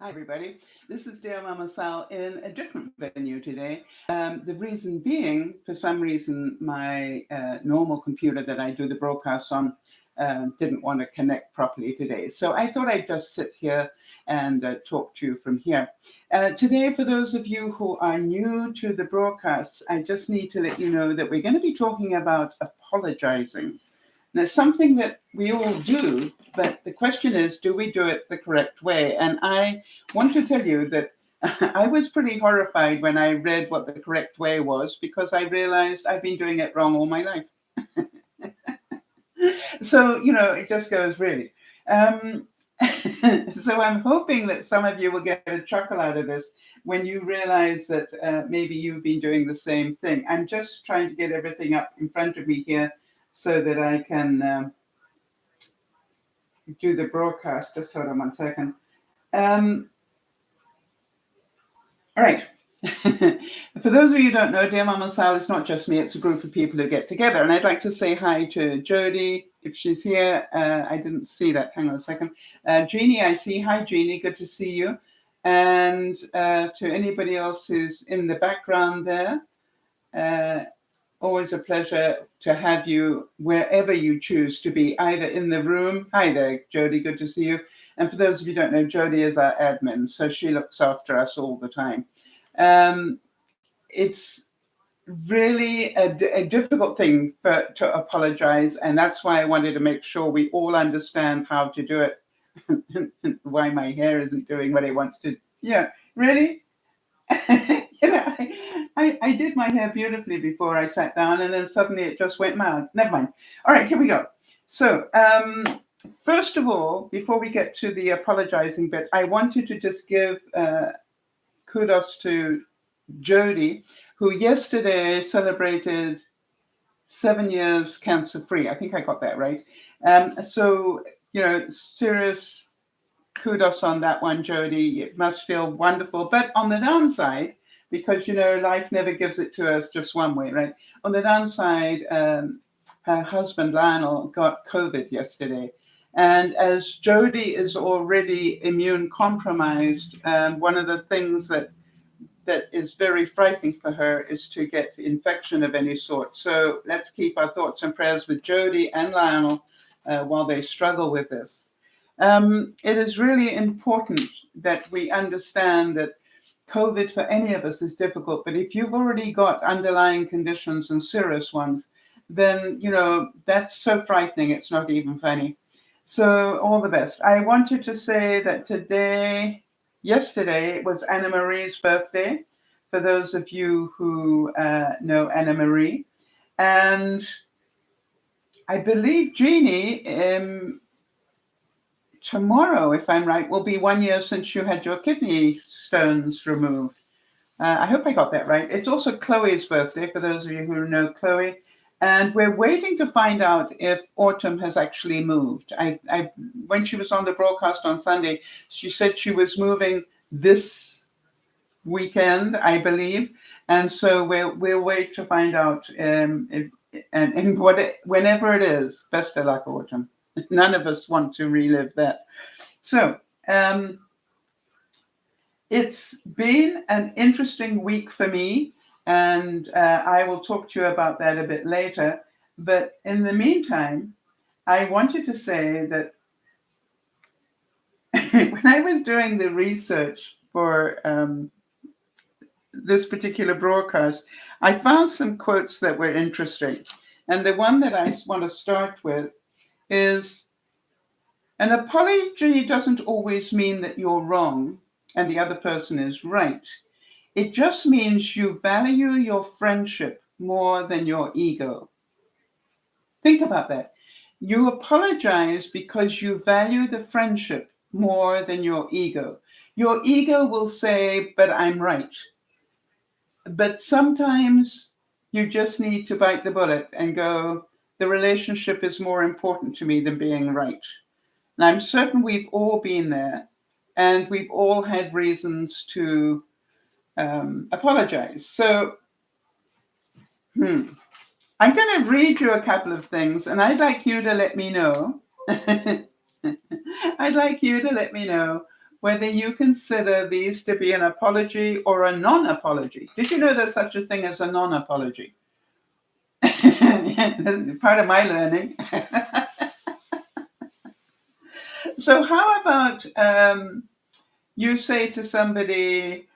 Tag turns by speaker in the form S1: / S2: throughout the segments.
S1: Hi, everybody. This is DearMamaSal in a different venue today. The reason being, for some reason, my normal computer that I do the broadcast on didn't want to connect properly today. So I thought I'd just sit here and talk to you from here. Today, for those of you who are new to the broadcast, I just need to let you know that we're going to be talking about apologizing. Now, something that we all do, but the question is, do we do it the correct way? And I want to tell you that I was pretty horrified when I read what the correct way was because I realized I've been doing it wrong all my life. So, it just goes really. Um, so I'm hoping that some of you will get a chuckle out of this when you realize that maybe you've been doing the same thing. I'm just trying to get everything up in front of me here so that I can do the broadcast. Just hold on one second. All right. For those of you who don't know, Dear Mama Sal is not just me, it's a group of people who get together. And I'd like to say hi to Jody, if she's here. I didn't see that. Hang on a second. Jeannie, I see. Hi, Jeannie. Good to see you. And to anybody else who's in the background there, always a pleasure to have you wherever you choose to be, either in the room. Hi there, Jody. Good to see you. And for those of you who don't know, Jody is our admin, so she looks after us all the time. It's really a difficult thing to apologize, and that's why I wanted to make sure we all understand how to do it. Why my hair isn't doing what it wants to. Yeah, really? I did my hair beautifully before I sat down, and then suddenly it just went mad. Never mind. All right, here we go. So, first of all, before we get to the apologizing bit, I wanted to just give kudos to Jody, who yesterday celebrated 7 years cancer-free. I think I got that right. So, serious kudos on that one, Jody. It must feel wonderful. But on the downside, because, life never gives it to us just one way, right? On the downside, her husband, Lionel, got COVID yesterday. And as Jody is already immune compromised, one of the things that is very frightening for her is to get infection of any sort. So let's keep our thoughts and prayers with Jody and Lionel while they struggle with this. It is really important that we understand that COVID for any of us is difficult, but if you've already got underlying conditions and serious ones, then, that's so frightening, it's not even funny. So all the best. I wanted to say that yesterday was Anna Marie's birthday, for those of you who know Anna Marie. And I believe Jeannie, tomorrow, if I'm right, will be 1 year since you had your kidney stones removed. I hope I got that right. It's also Chloe's birthday, for those of you who know Chloe. And we're waiting to find out if Autumn has actually moved. When she was on the broadcast on Sunday, she said she was moving this weekend, I believe. And so we'll wait to find out whenever it is. Best of luck, Autumn. None of us want to relive that. So it's been an interesting week for me, and I will talk to you about that a bit later. But in the meantime, I wanted to say that when I was doing the research for this particular broadcast, I found some quotes that were interesting. And the one that I want to start with is, an apology doesn't always mean that you're wrong and the other person is right. It just means you value your friendship more than your ego. Think about that. You apologize because you value the friendship more than your ego. Your ego will say, but I'm right. But sometimes you just need to bite the bullet and go, the relationship is more important to me than being right. And I'm certain we've all been there, and we've all had reasons to apologize. So, I'm going to read you a couple of things, and I'd like you to let me know. I'd like you to let me know whether you consider these to be an apology or a non-apology. Did you know there's such a thing as a non-apology? Part of my learning. So how about you say to somebody,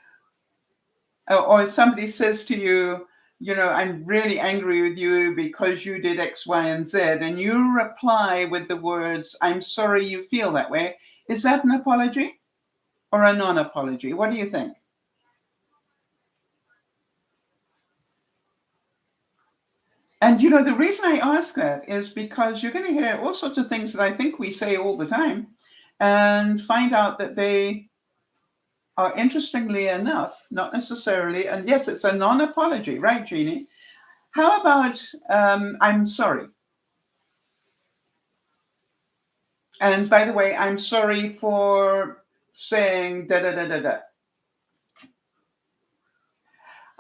S1: or somebody says to you, I'm really angry with you because you did X, Y, and Z, and you reply with the words, I'm sorry you feel that way. Is that an apology or a non-apology? What do you think? And the reason I ask that is because you're going to hear all sorts of things that I think we say all the time and find out that they are, interestingly enough, not necessarily, and yes, it's a non-apology, right, Jeannie? How about I'm sorry? And by the way, I'm sorry for saying da da da da da.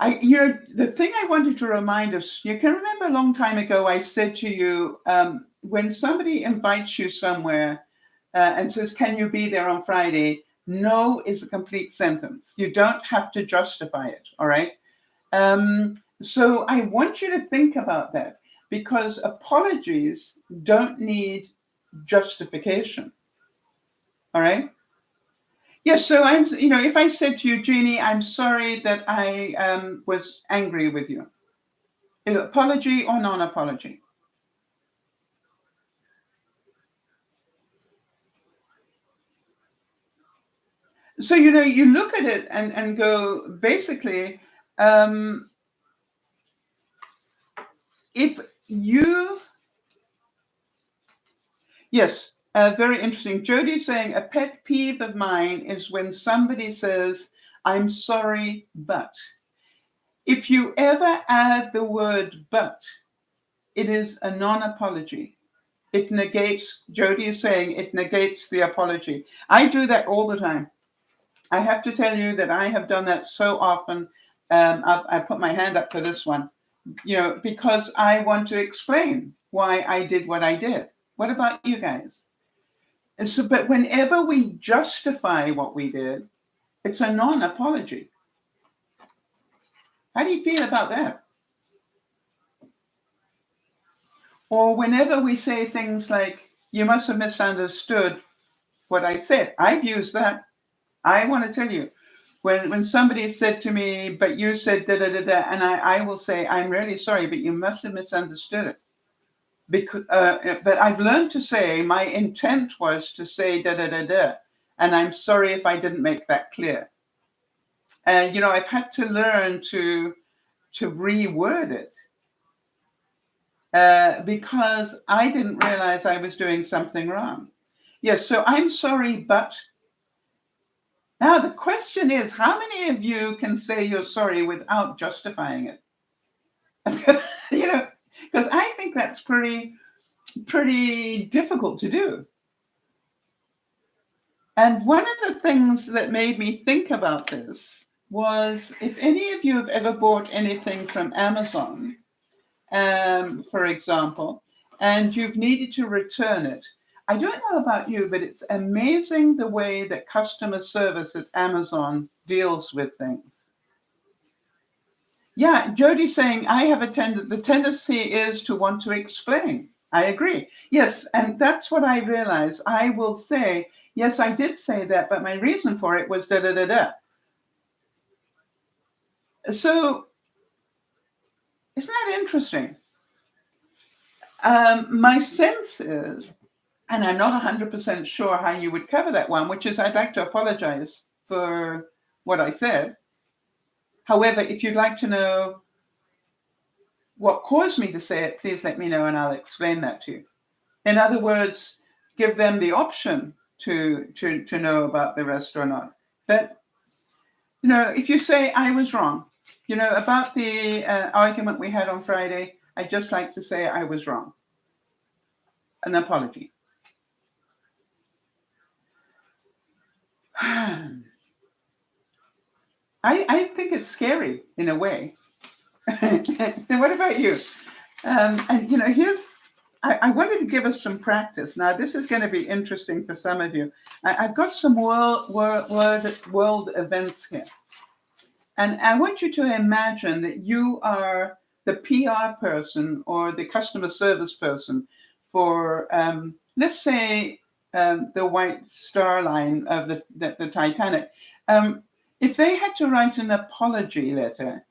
S1: The thing I wanted to remind us, you can remember a long time ago, I said to you, when somebody invites you somewhere and says, can you be there on Friday? No is a complete sentence. You don't have to justify it, all right? So I want you to think about that, because apologies don't need justification, all right? Yes, so if I said to you, Jeannie, I'm sorry that I was angry with you. Apology or non-apology? So, you look at it and go, basically, if you, yes, very interesting. Jody's saying a pet peeve of mine is when somebody says, I'm sorry, but. If you ever add the word but, it is a non-apology. It negates, Jody is saying, it negates the apology. I do that all the time. I have to tell you that I have done that so often. I put my hand up for this one, because I want to explain why I did what I did. What about you guys? And so, but whenever we justify what we did, it's a non-apology. How do you feel about that? Or whenever we say things like, you must have misunderstood what I said. I've used that. I want to tell you, when somebody said to me, but you said da da da da, and I will say, I'm really sorry, but you must have misunderstood it. Because, but I've learned to say my intent was to say da da da da, and I'm sorry if I didn't make that clear. And I've had to learn to reword it because I didn't realize I was doing something wrong. Yes, so I'm sorry, but. Now, the question is, how many of you can say you're sorry without justifying it? Because I think that's pretty difficult to do. And one of the things that made me think about this was, if any of you have ever bought anything from Amazon, for example, and you've needed to return it, I don't know about you, but it's amazing the way that customer service at Amazon deals with things. Yeah, Jody's saying I have the tendency is to want to explain. I agree. Yes, and that's what I realize. I will say, yes, I did say that, but my reason for it was da da da da. So, isn't that interesting? My sense is, and I'm not 100% sure how you would cover that one, which is I'd like to apologize for what I said. However, if you'd like to know what caused me to say it, please let me know and I'll explain that to you. In other words, give them the option to know about the rest or not. But, if you say I was wrong, about the argument we had on Friday, I'd just like to say I was wrong. An apology. I think it's scary in a way. What about you? And here's I wanted to give us some practice. Now, this is going to be interesting for some of you. I've got some world events here. And I want you to imagine that you are the PR person or the customer service person for, let's say, the White Star Line of the Titanic. If they had to write an apology letter,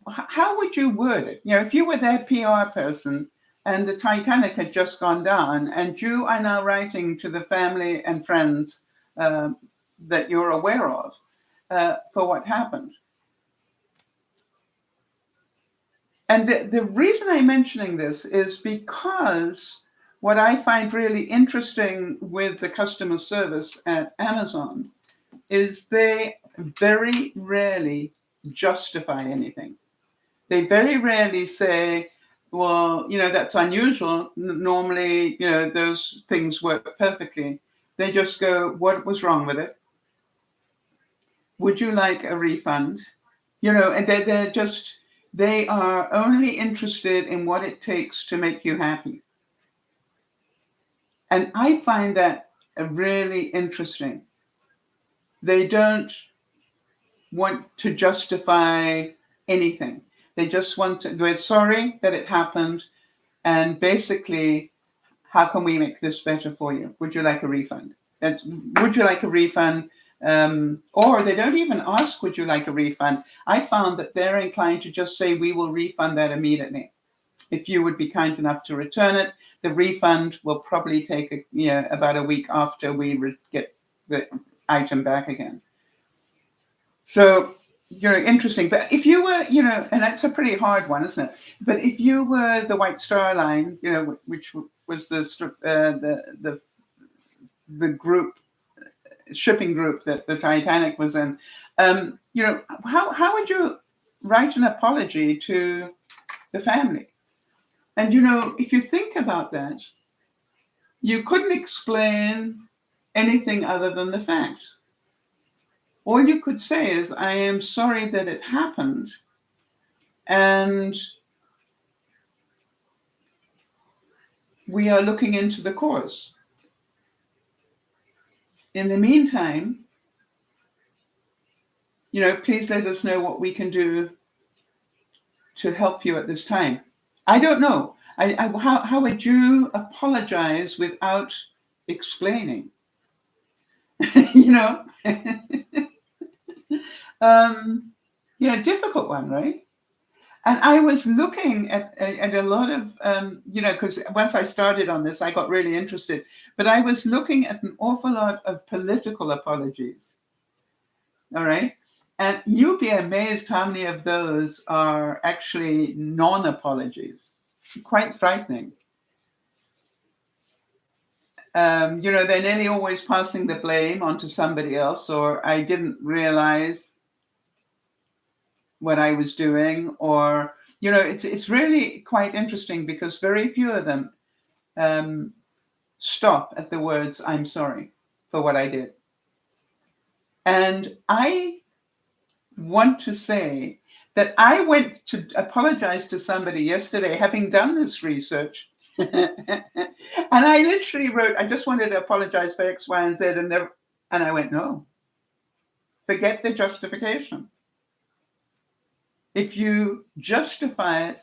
S1: how would you word it? If you were their PR person and the Titanic had just gone down and you are now writing to the family and friends that you're aware of for what happened. And the reason I'm mentioning this is because what I find really interesting with the customer service at Amazon is they very rarely justify anything. They very rarely say, well, that's unusual. Normally, those things work perfectly. They just go, what was wrong with it? Would you like a refund? And they are only interested in what it takes to make you happy. And I find that really interesting. They don't want to justify anything. They just want to, they're sorry that it happened. And basically, how can we make this better for you? Would you like a refund? Would you like a refund? Or they don't even ask, would you like a refund? I found that they're inclined to just say, we will refund that immediately. If you would be kind enough to return it, the refund will probably take about a week after we get the item back again. So, interesting. But if you were, and that's a pretty hard one, isn't it? But if you were the White Star Line, which was the group, shipping group that the Titanic was in, how would you write an apology to the family? And if you think about that, you couldn't explain anything other than the fact. All you could say is, I am sorry that it happened, and we are looking into the cause. In the meantime, please let us know what we can do to help you at this time. I don't know. How would you apologize without explaining? Difficult one, right? And I was looking at a lot of, because once I started on this, I got really interested. But I was looking at an awful lot of political apologies. All right. And you'll be amazed how many of those are actually non-apologies. Quite frightening. They're nearly always passing the blame onto somebody else, or I didn't realize what I was doing, or, it's really quite interesting because very few of them stop at the words, I'm sorry for what I did. And I want to say that I went to apologize to somebody yesterday, having done this research. And I literally wrote, I just wanted to apologize for X, Y, and Z. And I went, no, forget the justification. If you justify it,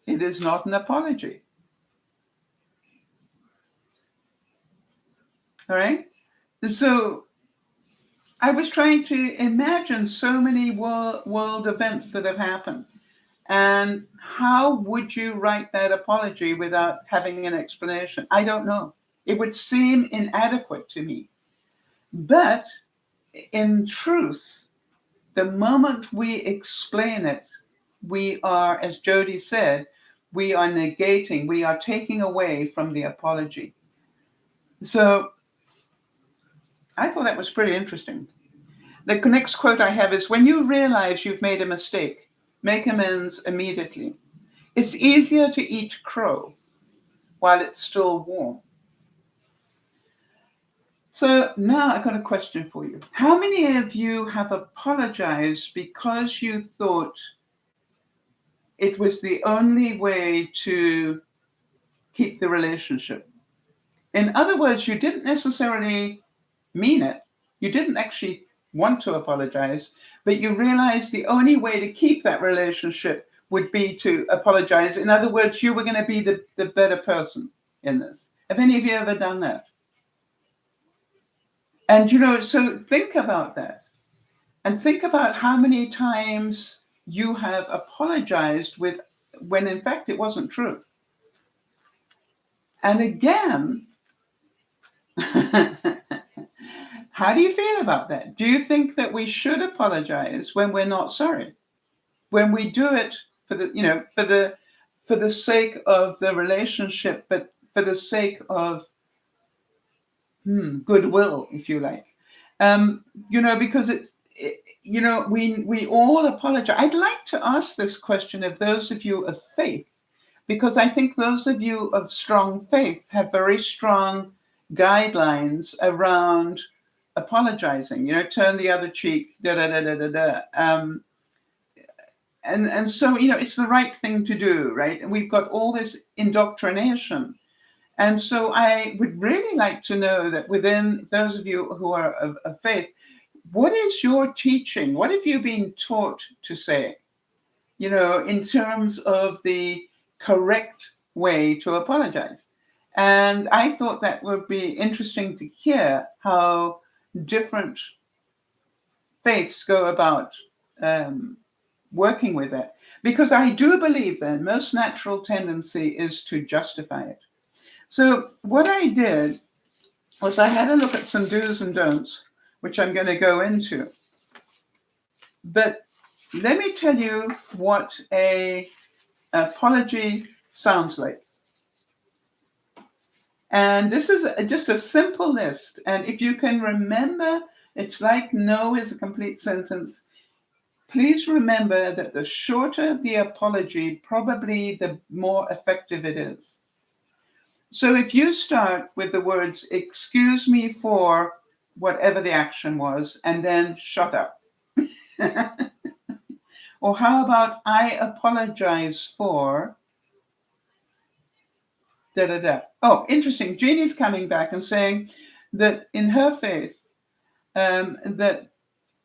S1: it is not an apology. All right? And so I was trying to imagine so many world events that have happened. And how would you write that apology without having an explanation? I don't know. It would seem inadequate to me. But in truth, the moment we explain it, we are, as Jody said, we are negating, we are taking away from the apology. So I thought that was pretty interesting. The next quote I have is, when you realize you've made a mistake, make amends immediately. It's easier to eat crow while it's still warm. So now I've got a question for you. How many of you have apologized because you thought it was the only way to keep the relationship. In other words, you didn't necessarily mean it. You didn't actually want to apologize, but you realized the only way to keep that relationship would be to apologize. In other words, you were going to be the better person in this. Have any of you ever done that? And, so think about that. And think about how many times you have apologized when in fact it wasn't true. And again, how do you feel about that? Do you think that we should apologize when we're not sorry? When we do it for the sake of the relationship, but for the sake of goodwill, if you like, because we all apologize. I'd like to ask this question of those of you of faith, because I think those of you of strong faith have very strong guidelines around apologizing. Turn the other cheek, da da da da da da. And so it's the right thing to do, right? And we've got all this indoctrination. And so I would really like to know that within those of you who are of faith, what is your teaching? What have you been taught to say, in terms of the correct way to apologize? And I thought that would be interesting to hear how different faiths go about working with it. Because I do believe the most natural tendency is to justify it. So what I did was I had a look at some do's and don'ts, which I'm going to go into. But let me tell you what an apology sounds like. And this is just a simple list. And if you can remember, it's like no is a complete sentence. Please remember that the shorter the apology, probably the more effective it is. So if you start with the words, excuse me for whatever the action was, and then shut up. Or how about I apologize for da da da. Oh, interesting. Jeannie's coming back and saying that in her faith, that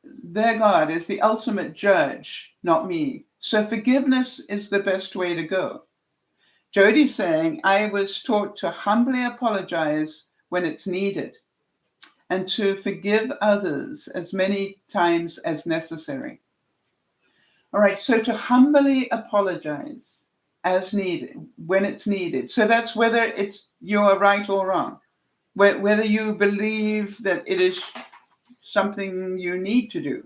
S1: their God is the ultimate judge, not me. So forgiveness is the best way to go. Jody's saying, I was taught to humbly apologize when it's needed and to forgive others as many times as necessary. All right, so to humbly apologize as needed, when it's needed. So that's whether you're right or wrong, whether you believe that it is something you need to do.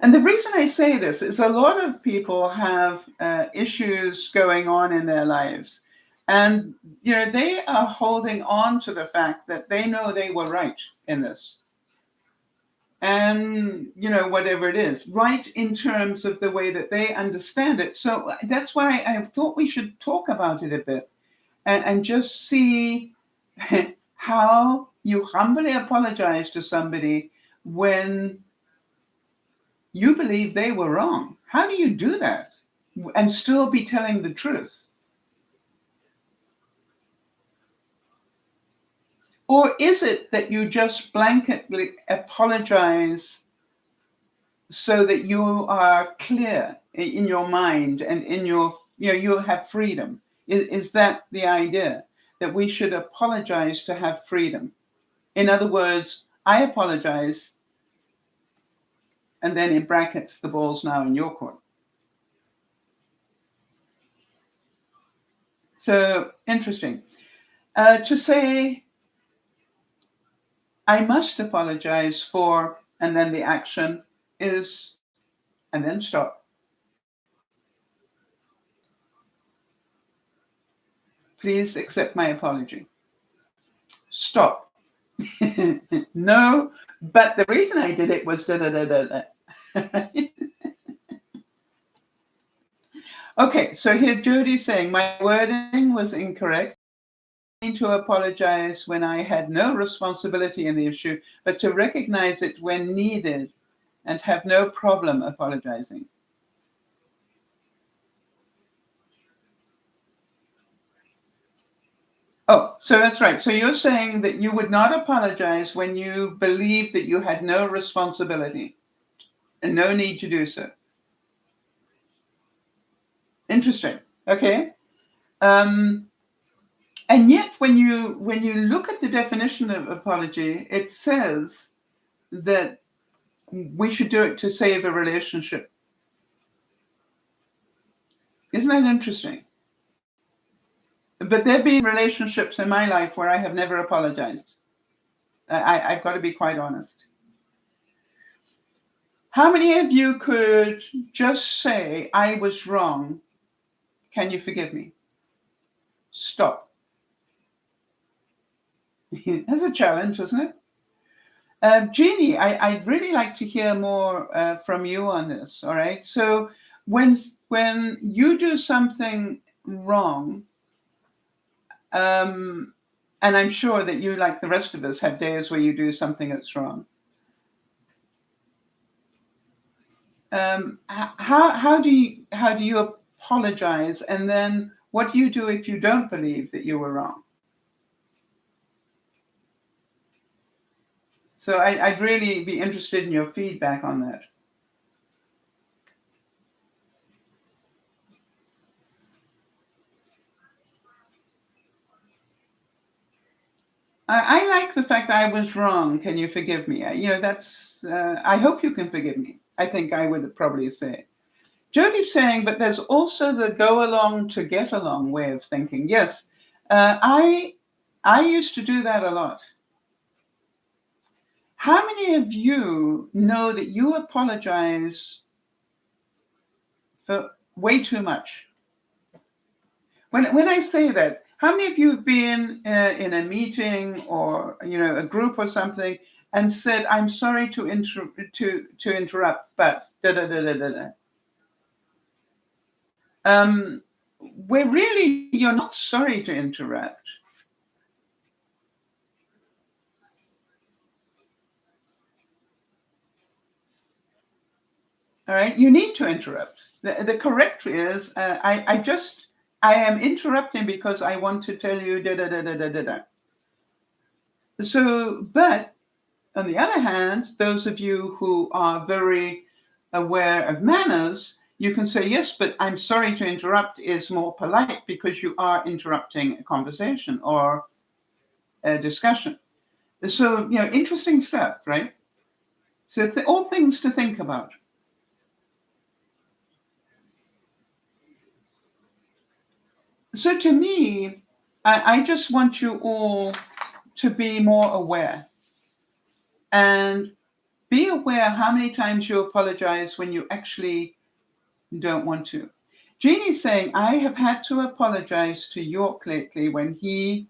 S1: And the reason I say this is a lot of people have issues going on in their lives. And, they are holding on to the fact that they know they were right in this. And, whatever it is, right in terms of the way that they understand it. So that's why I thought we should talk about it a bit and just see how you humbly apologize to somebody when you believe they were wrong. How do you do that and still be telling the truth? Or is it that you just blanketly apologize so that you are clear in your mind and in your, you have freedom? Is that the idea, that we should apologize to have freedom? In other words, I apologize, and then in brackets, the ball's now in your court. So interesting. To say, I must apologize for, and then the action is, and then stop. Please accept my apology. Stop. No, but the reason I did it was da da da da da. Okay, so here Jody's saying my wording was incorrect. I need to apologize when I had no responsibility in the issue, but to recognize it when needed and have no problem apologizing. Oh, so that's right. So you're saying that you would not apologize when you believe that you had no responsibility and no need to do so. Interesting. Okay. Um, and yet, when you look at the definition of apology, it says that we should do it to save a relationship. Isn't that interesting? But there have been relationships in my life where I have never apologized. I've got to be quite honest. How many of you could just say, I was wrong? Can you forgive me? Stop. That's a challenge, isn't it? Jeannie, I'd really like to hear more from you on this. All right. So when you do something wrong, and I'm sure that you, like the rest of us, have days where you do something that's wrong. How do you apologize, and then what do you do if you don't believe that you were wrong? So I'd really be interested in your feedback on that. I like the fact that I was wrong. Can you forgive me? That's. I hope you can forgive me. I think I would probably say. Jodie's saying, but there's also the go along to get along way of thinking. Yes, I used to do that a lot. How many of you know that you apologize for way too much? When I say that, how many of you have been in a meeting or a group or something and said, "I'm sorry to interrupt, but da da da da da da." Where really you're not sorry to interrupt. All right, you need to interrupt. The correct is, I am interrupting because I want to tell you da da da da da da da. So, but on the other hand, those of you who are very aware of manners, you can say, yes, but I'm sorry to interrupt is more polite because you are interrupting a conversation or a discussion. So, interesting stuff, right? So all things to think about. So to me, I just want you all to be more aware and be aware how many times you apologize when you actually don't want to. Jeannie's saying, I have had to apologize to York lately when he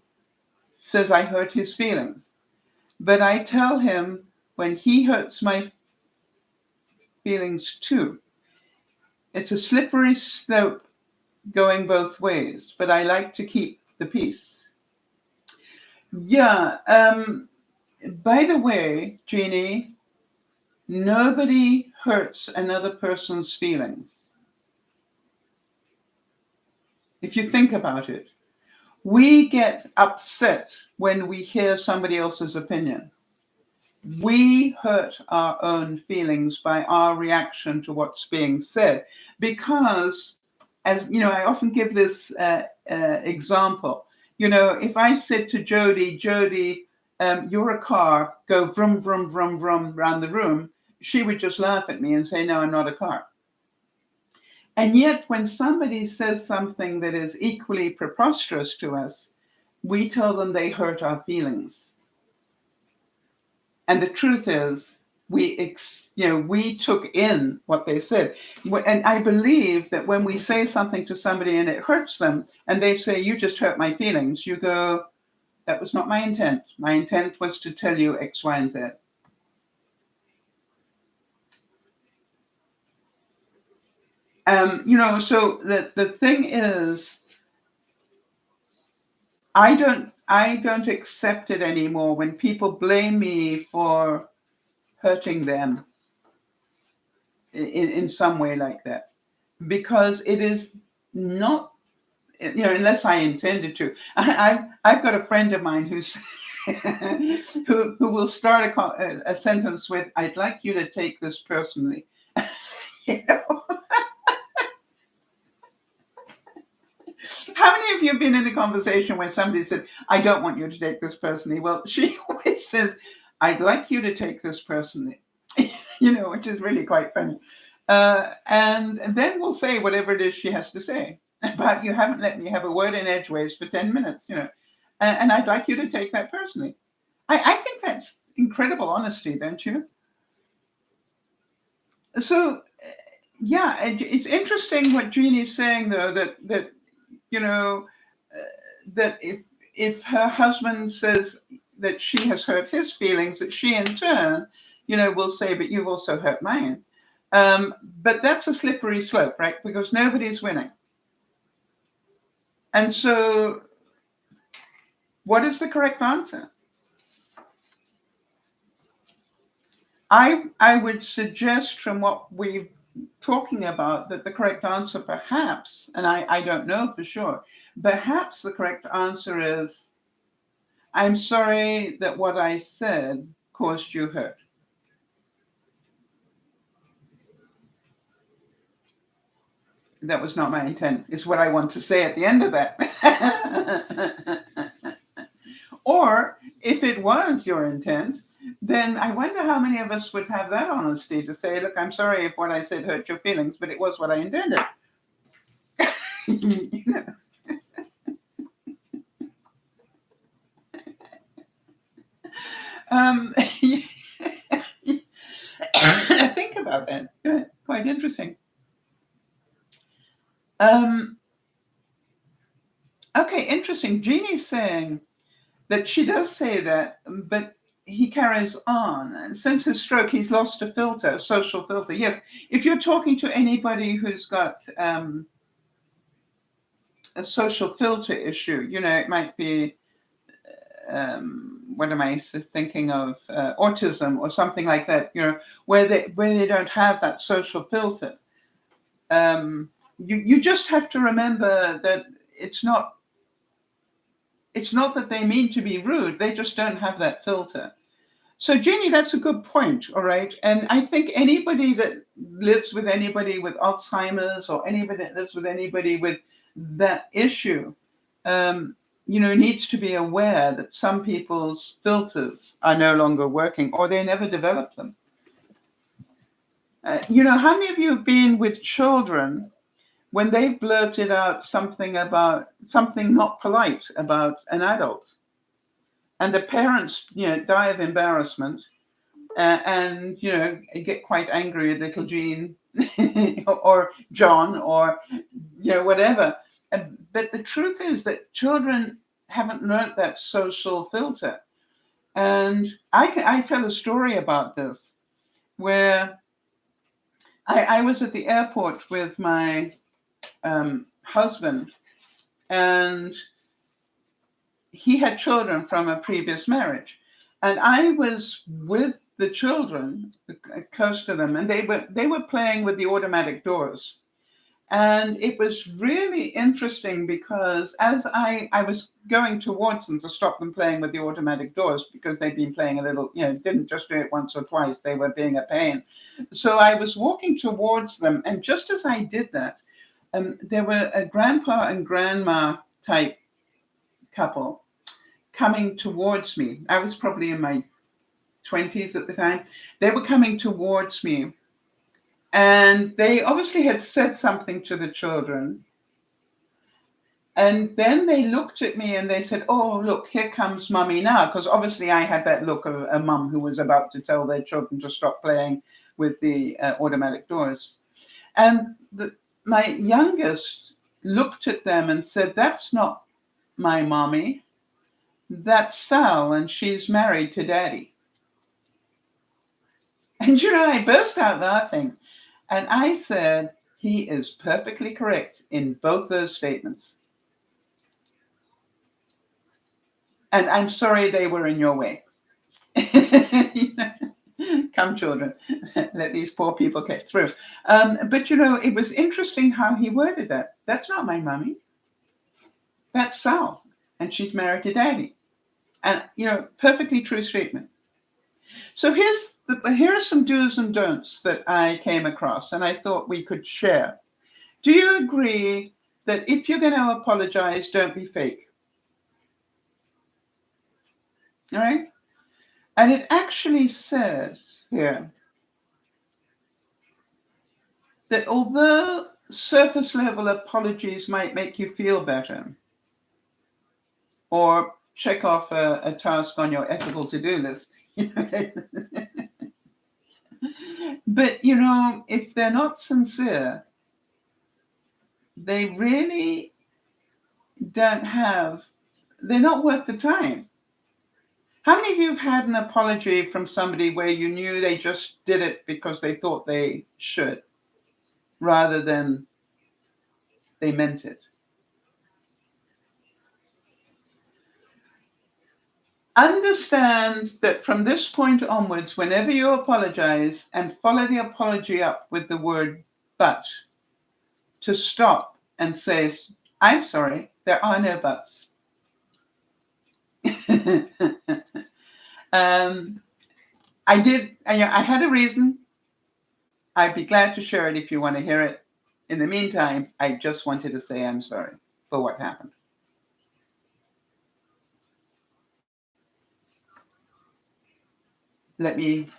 S1: says I hurt his feelings. But I tell him when he hurts my feelings too. It's a slippery slope going both ways, but I like to keep the peace. Yeah. By the way, Jeannie, nobody hurts another person's feelings. If you think about it, we get upset when we hear somebody else's opinion. We hurt our own feelings by our reaction to what's being said. Because, as you know, I often give this example. If I said to Jody, you're a car, go vroom, vroom, vroom, vroom around the room, she would just laugh at me and say, no, I'm not a car. And yet, when somebody says something that is equally preposterous to us, we tell them they hurt our feelings. And the truth is, we took in what they said. And I believe that when we say something to somebody and it hurts them, and they say, you just hurt my feelings, you go, that was not my intent. My intent was to tell you X, Y, and Z. So the thing is, I don't accept it anymore when people blame me for hurting them in some way like that, because it is not unless I intended to. I've got a friend of mine who's who will start a sentence with, "I'd like you to take this personally." You know? How many of you have been in a conversation where somebody said, "I don't want you to take this personally"? Well, she always says, "I'd like you to take this personally," which is really quite funny. And then we'll say whatever it is she has to say about, "You haven't let me have a word in edgeways for 10 minutes, and I'd like you to take that personally." I think that's incredible honesty, don't you? So, yeah, it's interesting what Jeannie's saying, though, that that if her husband says that she has hurt his feelings, that she in turn, will say, "But you've also hurt mine." But that's a slippery slope, right? Because nobody's winning. And so, what is the correct answer? I would suggest, from what we've talking about, that the correct answer perhaps, and I don't know for sure, perhaps the correct answer is, "I'm sorry that what I said caused you hurt." That was not my intent, is what I want to say at the end of that. Or if it was your intent, then I wonder how many of us would have that honesty to say, "Look, I'm sorry if what I said hurt your feelings, but it was what I intended." Think about that. Quite interesting. Okay, interesting. Jeannie's saying that she does say that, but he carries on. And since his stroke, he's lost a filter, a social filter. Yes, if you're talking to anybody who's got a social filter issue, it might be, what am I thinking of? Autism or something like that, where they don't have that social filter. You just have to remember that it's not that they mean to be rude, they just don't have that filter. So, Jeannie, that's a good point, all right? And I think anybody that lives with anybody with Alzheimer's, or anybody that lives with anybody with that issue, needs to be aware that some people's filters are no longer working, or they never develop them. How many of you have been with children when they've blurted out something not polite about an adult, and the parents, die of embarrassment, and get quite angry at little Jean or John, or whatever. But the truth is that children haven't learned that social filter. And I tell a story about this, where I was at the airport with my husband, and he had children from a previous marriage, and I was with the children close to them, and they were playing with the automatic doors. And it was really interesting, because as I was going towards them to stop them playing with the automatic doors, because they'd been playing a little, didn't just do it once or twice, they were being a pain. So I was walking towards them, and just as I did that, there were a grandpa and grandma type couple coming towards me. I was probably in my 20s at the time. They were coming towards me, and they obviously had said something to the children. And then they looked at me and they said, "Oh, look, here comes Mummy now." Because obviously I had that look of a mum who was about to tell their children to stop playing with the automatic doors. And my youngest looked at them and said, "That's not my mommy. That's Sal, and she's married to Daddy." And I burst out laughing. And I said, "He is perfectly correct in both those statements. And I'm sorry they were in your way." Come, children, let these poor people get through. But it was interesting how he worded that. "That's not my mommy." That's Sal, and she's married to Daddy. And, perfectly true statement. So here are some do's and don'ts that I came across, and I thought we could share. Do you agree that if you're going to apologize, don't be fake? All right? And it actually says here that although surface level apologies might make you feel better or check off a task on your ethical to-do list, but if they're not sincere, they really they're not worth the time. How many of you have had an apology from somebody where you knew they just did it because they thought they should, rather than they meant it? Understand that from this point onwards, whenever you apologize, and follow the apology up with the word but, to stop and say, I'm sorry, there are no buts. I had a reason. I'd be glad to share it if you want to hear it. In the meantime, I just wanted to say I'm sorry for what happened. Let me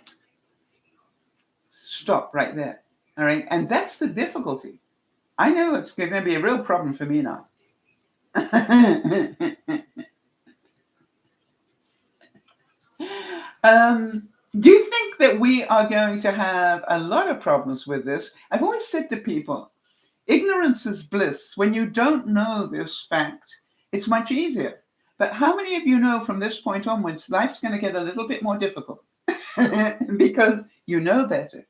S1: stop right there. All right. And that's the difficulty. I know it's going to be a real problem for me now. Do you think that we are going to have a lot of problems with this? I've always said to people, ignorance is bliss. When you don't know this fact, it's much easier. But how many of you know from this point onwards, life's going to get a little bit more difficult because you know better?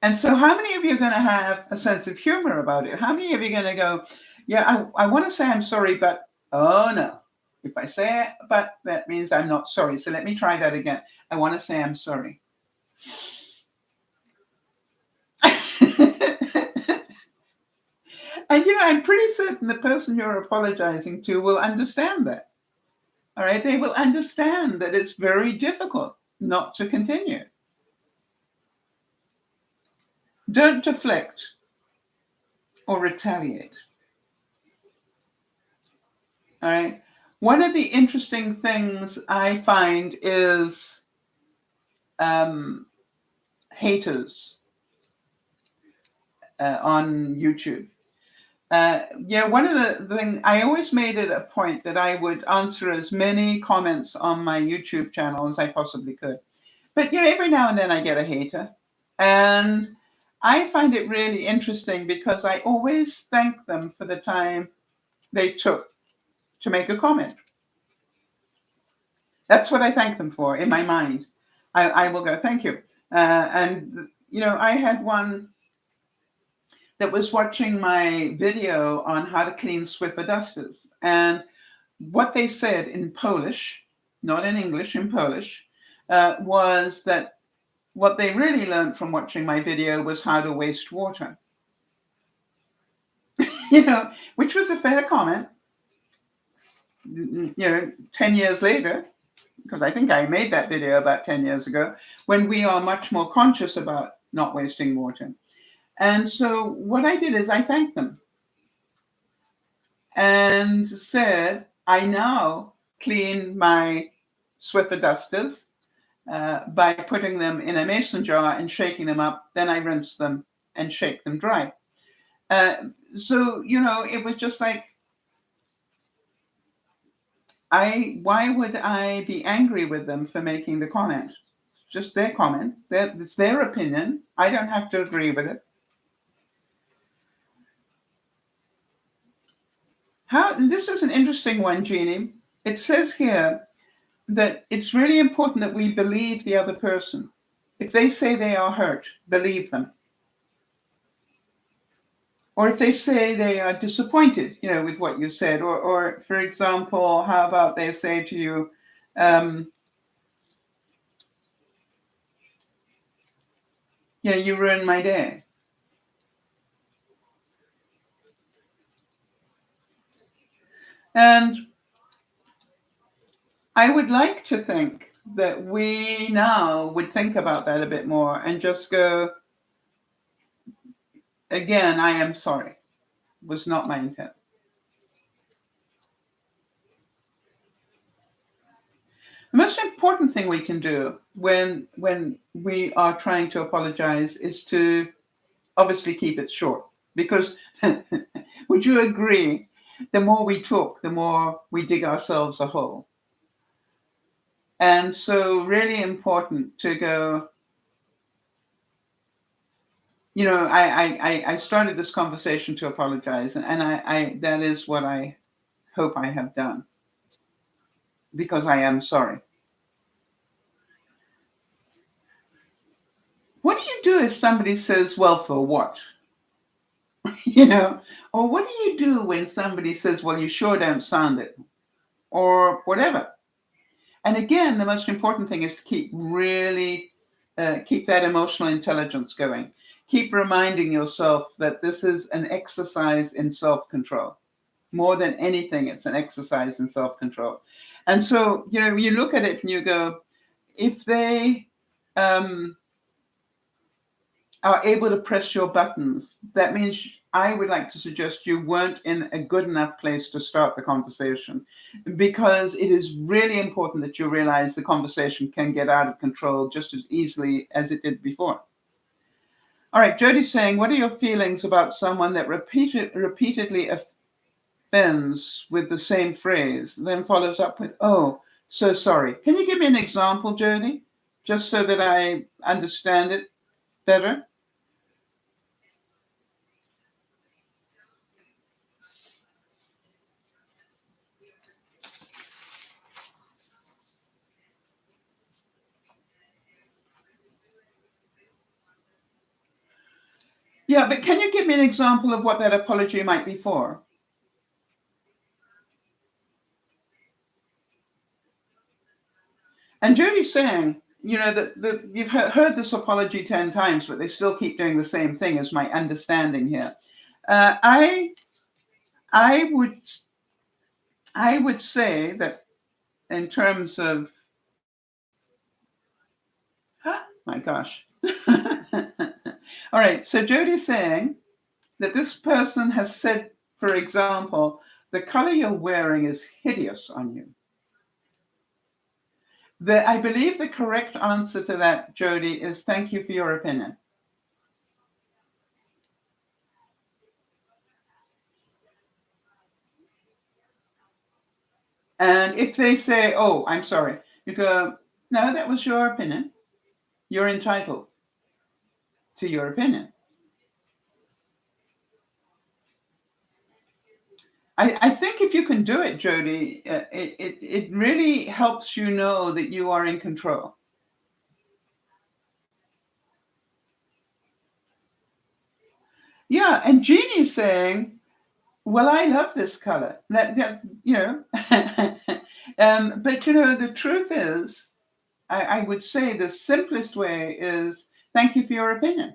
S1: And so how many of you are going to have a sense of humor about it? How many of you are going to go, yeah, I want to say I'm sorry, but oh no. If I say it, but that means I'm not sorry. So let me try that again. I want to say I'm sorry. And I'm pretty certain the person you're apologizing to will understand that. All right. They will understand that it's very difficult not to continue. Don't deflect or retaliate. All right. One of the interesting things I find is haters on YouTube. One of the things, I always made it a point that I would answer as many comments on my YouTube channel as I possibly could. But, every now and then I get a hater. And I find it really interesting because I always thank them for the time they took to make a comment. That's what I thank them for in my mind. I will go, thank you. And I had one that was watching my video on how to clean Swiffer dusters. And what they said in Polish, not in English, in Polish, was that what they really learned from watching my video was how to waste water. Which was a fair comment. 10 years later, because I think I made that video about 10 years ago, when we are much more conscious about not wasting water. And so what I did is I thanked them and said, I now clean my Swiffer dusters by putting them in a mason jar and shaking them up. Then I rinse them and shake them dry. So, it was just like, why would I be angry with them for making the comment? It's just their comment. It's their opinion. I don't have to agree with it. This is an interesting one, Jeannie. It says here that it's really important that we believe the other person. If they say they are hurt, believe them. Or if they say they are disappointed, with what you said, or for example, how about they say to you, you ruined my day. And I would like to think that we now would think about that a bit more and just go, again, I am sorry. Was not my intent. The most important thing we can do when we are trying to apologize is to obviously keep it short. Because would you agree, the more we talk, the more we dig ourselves a hole. And so really important to go, I started this conversation to apologize, and I that is what I hope I have done, because I am sorry. What do you do if somebody says, well, for what? Or what do you do when somebody says, well, you sure don't sound it, or whatever? And again, the most important thing is to keep that emotional intelligence going. Keep reminding yourself that this is an exercise in self-control. More than anything, it's an exercise in self-control. And so, you look at it and you go, if they are able to press your buttons, that means I would like to suggest you weren't in a good enough place to start the conversation, because it is really important that you realize the conversation can get out of control just as easily as it did before. All right, Jody's saying, what are your feelings about someone that repeatedly offends with the same phrase, then follows up with, oh, so sorry. Can you give me an example, Jody, just so that I understand it better? Yeah, but can you give me an example of what that apology might be for? And Jody's saying, that you've heard this apology 10 times, but they still keep doing the same thing, is my understanding here. I would say that in terms of, my gosh. All right, so Jody's saying that this person has said, for example, the color you're wearing is hideous on you. I believe the correct answer to that, Jody, is thank you for your opinion. And if they say, oh, I'm sorry, you go, no, that was your opinion. You're entitled to your opinion. I think if you can do it, Jody, it really helps you know that you are in control. Yeah, and Jeannie's saying, well, I love this color. But the truth is, I would say the simplest way is thank you for your opinion.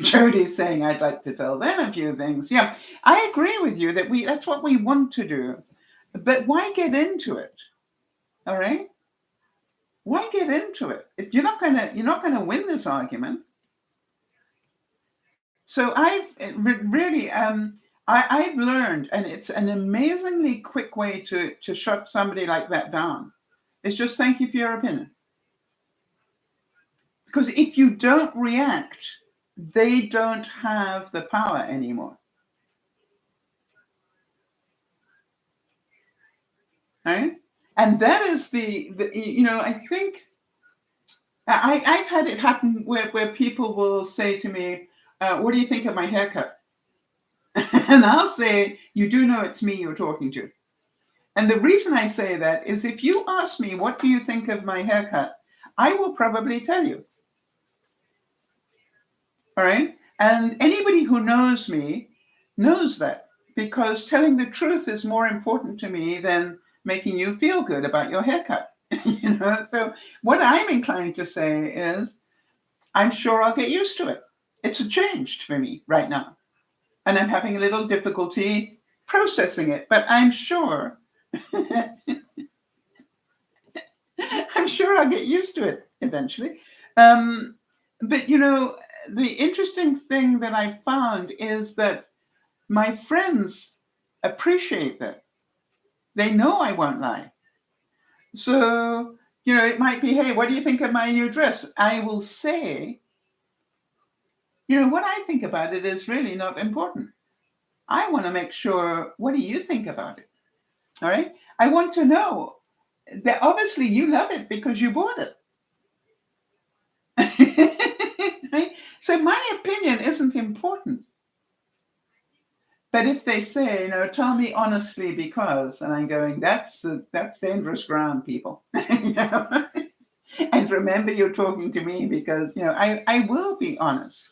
S1: Jody's saying I'd like to tell them a few things. Yeah, I agree with you that that's what we want to do. But why get into it? All right? Why get into it? If you're not gonna win this argument. So I've really I've learned, and it's an amazingly quick way to shut somebody like that down. It's just thank you for your opinion. Because if you don't react, they don't have the power anymore. Right? And that is I think I've had it happen where people will say to me, what do you think of my haircut? And I'll say, you do know it's me you're talking to. And the reason I say that is if you ask me, what do you think of my haircut? I will probably tell you. All right. And anybody who knows me knows that, because telling the truth is more important to me than making you feel good about your haircut. So what I'm inclined to say is, I'm sure I'll get used to it. It's a change for me right now. And I'm having a little difficulty processing it, but I'm sure I'm sure I'll get used to it eventually. But the interesting thing that I found is that my friends appreciate that. They know I won't lie. So, it might be, hey, what do you think of my new dress? I will say, what I think about it is really not important. I want to make sure, what do you think about it? All right. I want to know that obviously you love it because you bought it. Right? So my opinion isn't important. But if they say, tell me honestly because, and I'm going, that's dangerous ground, people. And remember, you're talking to me because, I will be honest.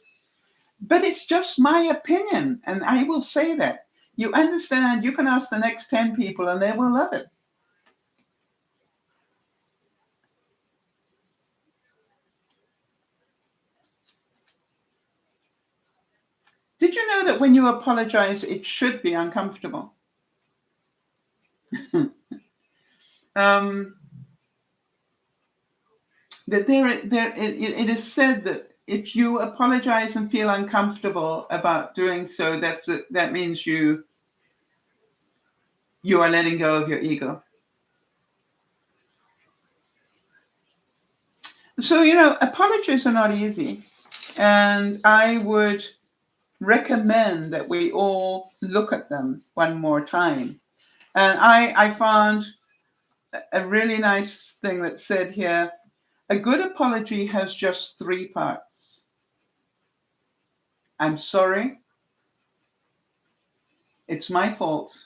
S1: But it's just my opinion, and I will say that. You understand, you can ask the next 10 people and they will love it. Did you know that when you apologize, it should be uncomfortable? That it is said that if you apologize and feel uncomfortable about doing so, that means you are letting go of your ego. So, apologies are not easy. And I would recommend that we all look at them one more time. And I found a really nice thing that said here, a good apology has just 3 parts. I'm sorry. It's my fault.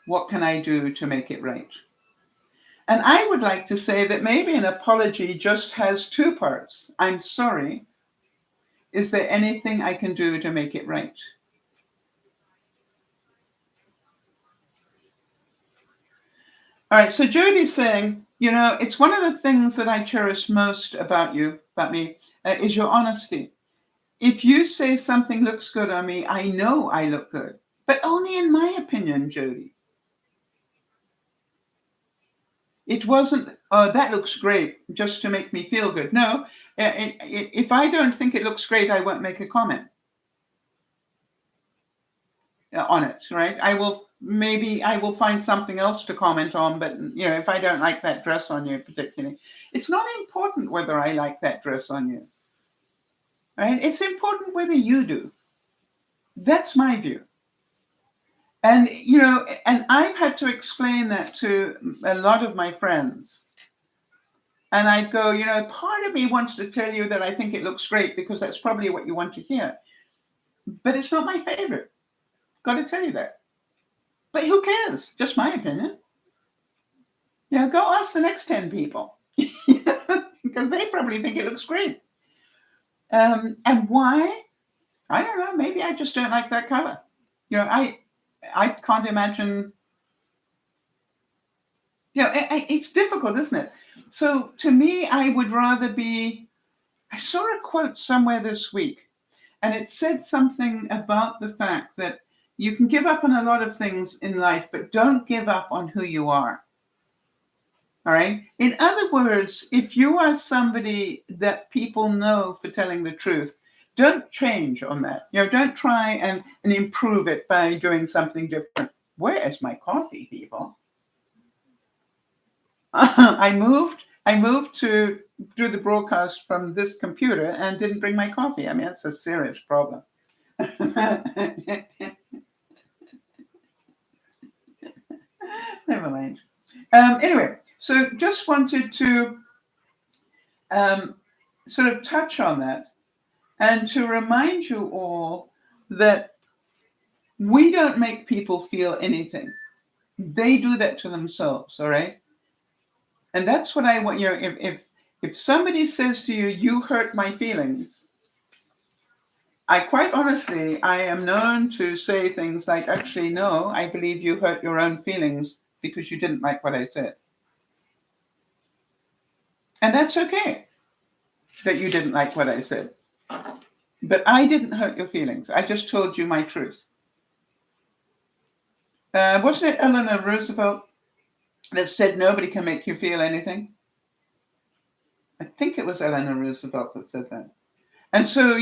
S1: What can I do to make it right? And I would like to say that maybe an apology just has 2 parts. I'm sorry. Is there anything I can do to make it right? All right, so Jody's saying, it's one of the things that I cherish most about me, is your honesty. If you say something looks good on me, I know I look good, but only in my opinion, Jody. It wasn't, oh, that looks great, just to make me feel good. No, if I don't think it looks great, I won't make a comment on it, right? I will find something else to comment on, but if I don't like that dress on you particularly, it's not important whether I like that dress on you, right? It's important whether you do. That's my view. And and I've had to explain that to a lot of my friends. And I'd go, part of me wants to tell you that I think it looks great because that's probably what you want to hear. But it's not my favorite. Got to tell you that. But who cares? Just my opinion. Go ask the next 10 people. Because they probably think it looks great. And why? I don't know. Maybe I just don't like that color. I can't imagine. It's difficult, isn't it? So to me, I would rather be. I saw a quote somewhere this week, and it said something about the fact that you can give up on a lot of things in life, but don't give up on who you are. All right. In other words, if you are somebody that people know for telling the truth, don't change on that. Don't try and improve it by doing something different. Where is my coffee, people? I moved to do the broadcast from this computer and didn't bring my coffee. I mean, that's a serious problem. Never mind. Anyway, so just wanted to sort of touch on that and to remind you all that we don't make people feel anything. They do that to themselves, all right? And that's what I want. If somebody says to you, "You hurt my feelings," I quite honestly, I am known to say things like, "Actually, no, I believe you hurt your own feelings because you didn't like what I said." And that's okay that you didn't like what I said. But I didn't hurt your feelings. I just told you my truth. Wasn't it Eleanor Roosevelt that said nobody can make you feel anything? I think it was Eleanor Roosevelt that said that. And so,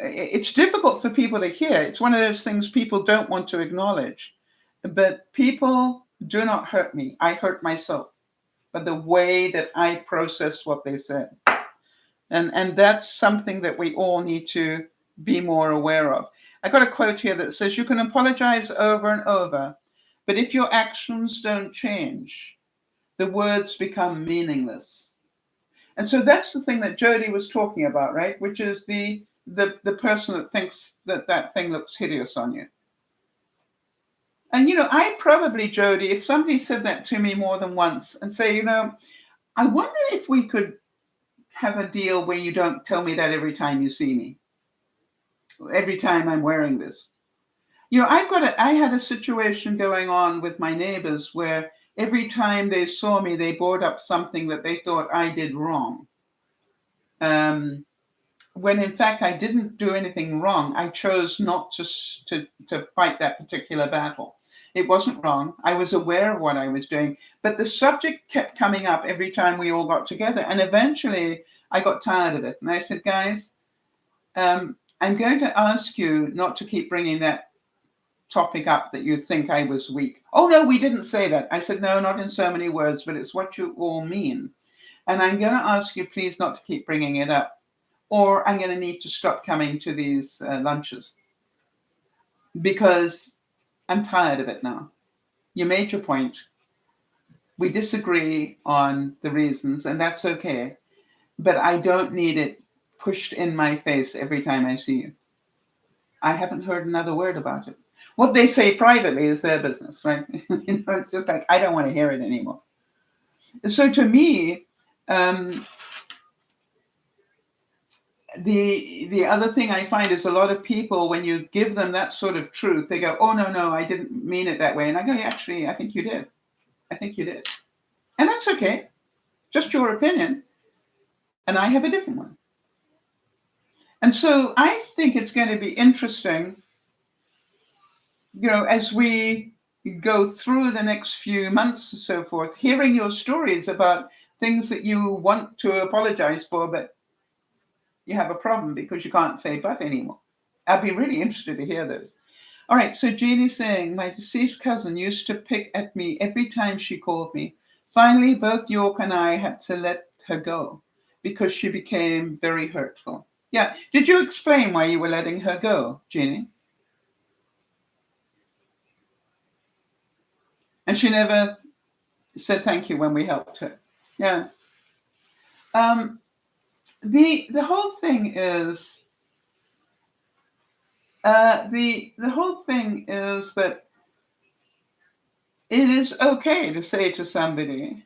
S1: it's difficult for people to hear. It's one of those things people don't want to acknowledge. But people do not hurt me. I hurt myself by the way that I process what they said. And that's something that we all need to be more aware of. I got a quote here that says, you can apologize over and over, but if your actions don't change, the words become meaningless. And so that's the thing that Jody was talking about, right? Which is the person that thinks that thing looks hideous on you. And, I probably, Jody, if somebody said that to me more than once and say, I wonder if we could have a deal where you don't tell me that every time you see me, every time I'm wearing this. I had a situation going on with my neighbors where every time they saw me, they brought up something that they thought I did wrong. When in fact I didn't do anything wrong. I chose not to fight that particular battle. It wasn't wrong. I was aware of what I was doing, but the subject kept coming up every time we all got together. And eventually I got tired of it. And I said, guys, I'm going to ask you not to keep bringing that topic up that you think I was weak. Oh, no, we didn't say that. I said, no, not in so many words, but it's what you all mean. And I'm going to ask you, please, not to keep bringing it up, or I'm going to need to stop coming to these lunches because I'm tired of it now. You made your point. We disagree on the reasons, and that's okay. But I don't need it pushed in my face every time I see you. I haven't heard another word about it. What they say privately is their business, right? It's just like, I don't want to hear it anymore. So to me, the other thing I find is a lot of people, when you give them that sort of truth, they go, oh, no, I didn't mean it that way. And I go, actually, I think you did. I think you did. And that's okay. Just your opinion. And I have a different one. And so I think it's going to be interesting, as we go through the next few months and so forth, hearing your stories about things that you want to apologize for, but you have a problem because you can't say but anymore. I'd be really interested to hear those. All right, so Jeannie's saying, my deceased cousin used to pick at me every time she called me. Finally, both York and I had to let her go because she became very hurtful. Yeah, did you explain why you were letting her go, Jeannie? And she never said thank you when we helped her. Yeah. The whole thing is the whole thing is that it is okay to say to somebody,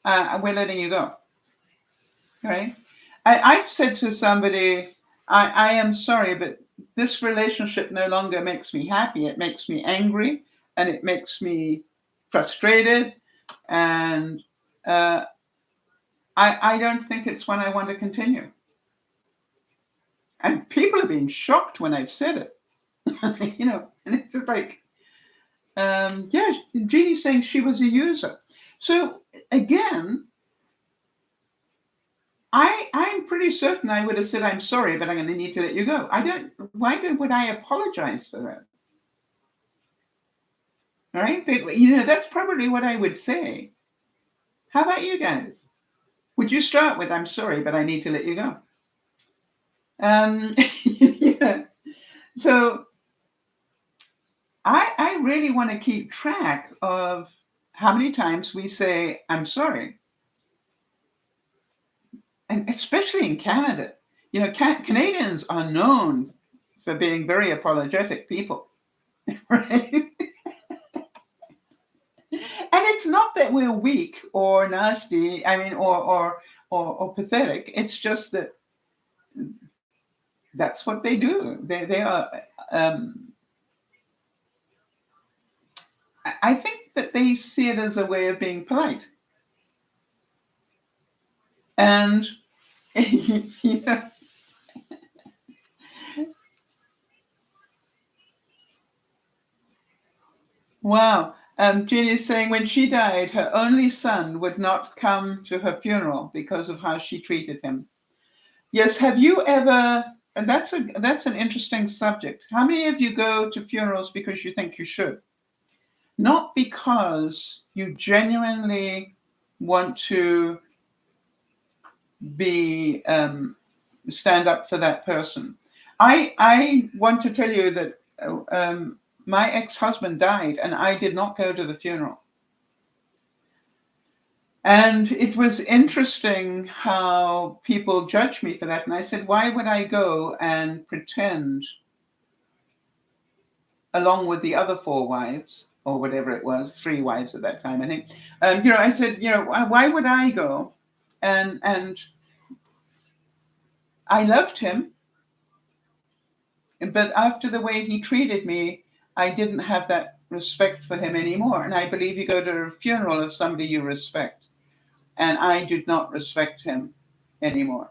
S1: we're letting you go. Right? I've said to somebody, I am sorry, but this relationship no longer makes me happy. It makes me angry, and it makes me frustrated, and I don't think it's one I want to continue. And people have been shocked when I've said it, and it's just like, yeah, Jeannie's saying she was a user. So again, I'm pretty certain I would have said, I'm sorry, but I'm going to need to let you go. Would I apologize for that? All right. But, that's probably what I would say. How about you guys? Would you start with, I'm sorry, but I need to let you go? Yeah. So I really want to keep track of how many times we say, I'm sorry. And especially in Canada, Canadians are known for being very apologetic people, right? And it's not that we're weak or nasty, or pathetic. It's just that that's what they do. They are. I think that they see it as a way of being polite, and Wow. Jean is saying when she died, her only son would not come to her funeral because of how she treated him. Yes. Have you ever? And that's an interesting subject. How many of you go to funerals because you think you should, not because you genuinely want to be stand up for that person? I want to tell you that my ex-husband died, and I did not go to the funeral. And it was interesting how people judged me for that. And I said, why would I go and pretend, along with the other 4 wives, or whatever it was, 3 wives at that time, I think. I said, why would I go? And I loved him, but after the way he treated me, I didn't have that respect for him anymore. And I believe you go to a funeral of somebody you respect. And I did not respect him anymore.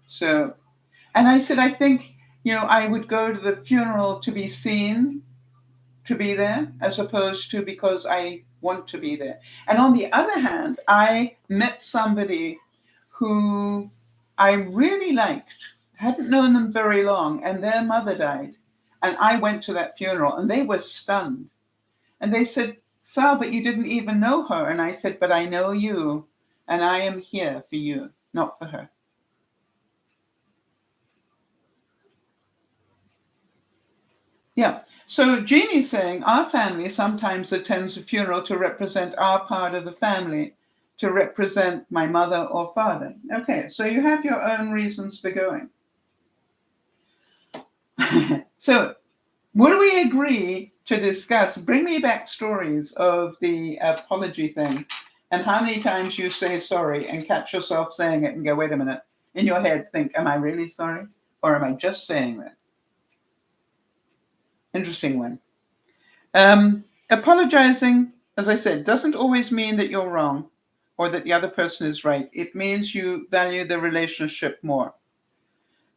S1: So, and I said, I think, I would go to the funeral to be seen, to be there, as opposed to because I want to be there. And on the other hand, I met somebody who I really liked, hadn't known them very long, and their mother died. And I went to that funeral, and they were stunned. And they said, Sal, but you didn't even know her. And I said, but I know you, and I am here for you, not for her. Yeah. So Jeannie's saying, our family sometimes attends a funeral to represent our part of the family, to represent my mother or father. Okay, so you have your own reasons for going. So would we agree to discuss, bring me back stories of the apology thing, and how many times you say sorry and catch yourself saying it and go, wait a minute, in your head think, am I really sorry? Or am I just saying that? Interesting one. Apologizing, as I said, doesn't always mean that you're wrong or that the other person is right. It means you value the relationship more.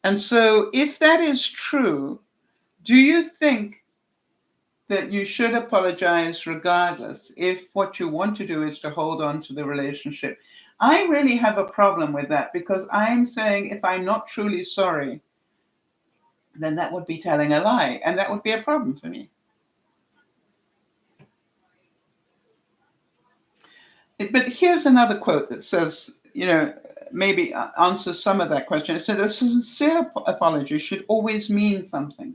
S1: And so if that is true, do you think that you should apologize regardless if what you want to do is to hold on to the relationship? I really have a problem with that, because I'm saying if I'm not truly sorry, then that would be telling a lie, and that would be a problem for me. But here's another quote that says, maybe answers some of that question. It said, a sincere apology should always mean something.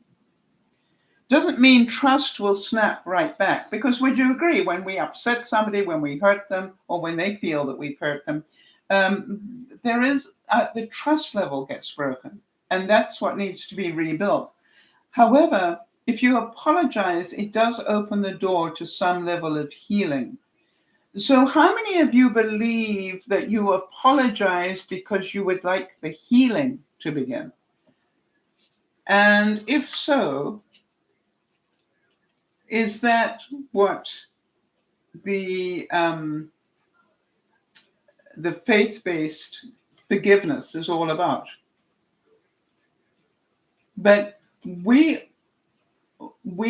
S1: Doesn't mean trust will snap right back, because would you agree, when we upset somebody, when we hurt them, or when they feel that we've hurt them, there is the trust level gets broken, and that's what needs to be rebuilt. However, if you apologize, it does open the door to some level of healing. So how many of you believe that you apologize because you would like the healing to begin? And if so, is that what the faith-based forgiveness is all about? But we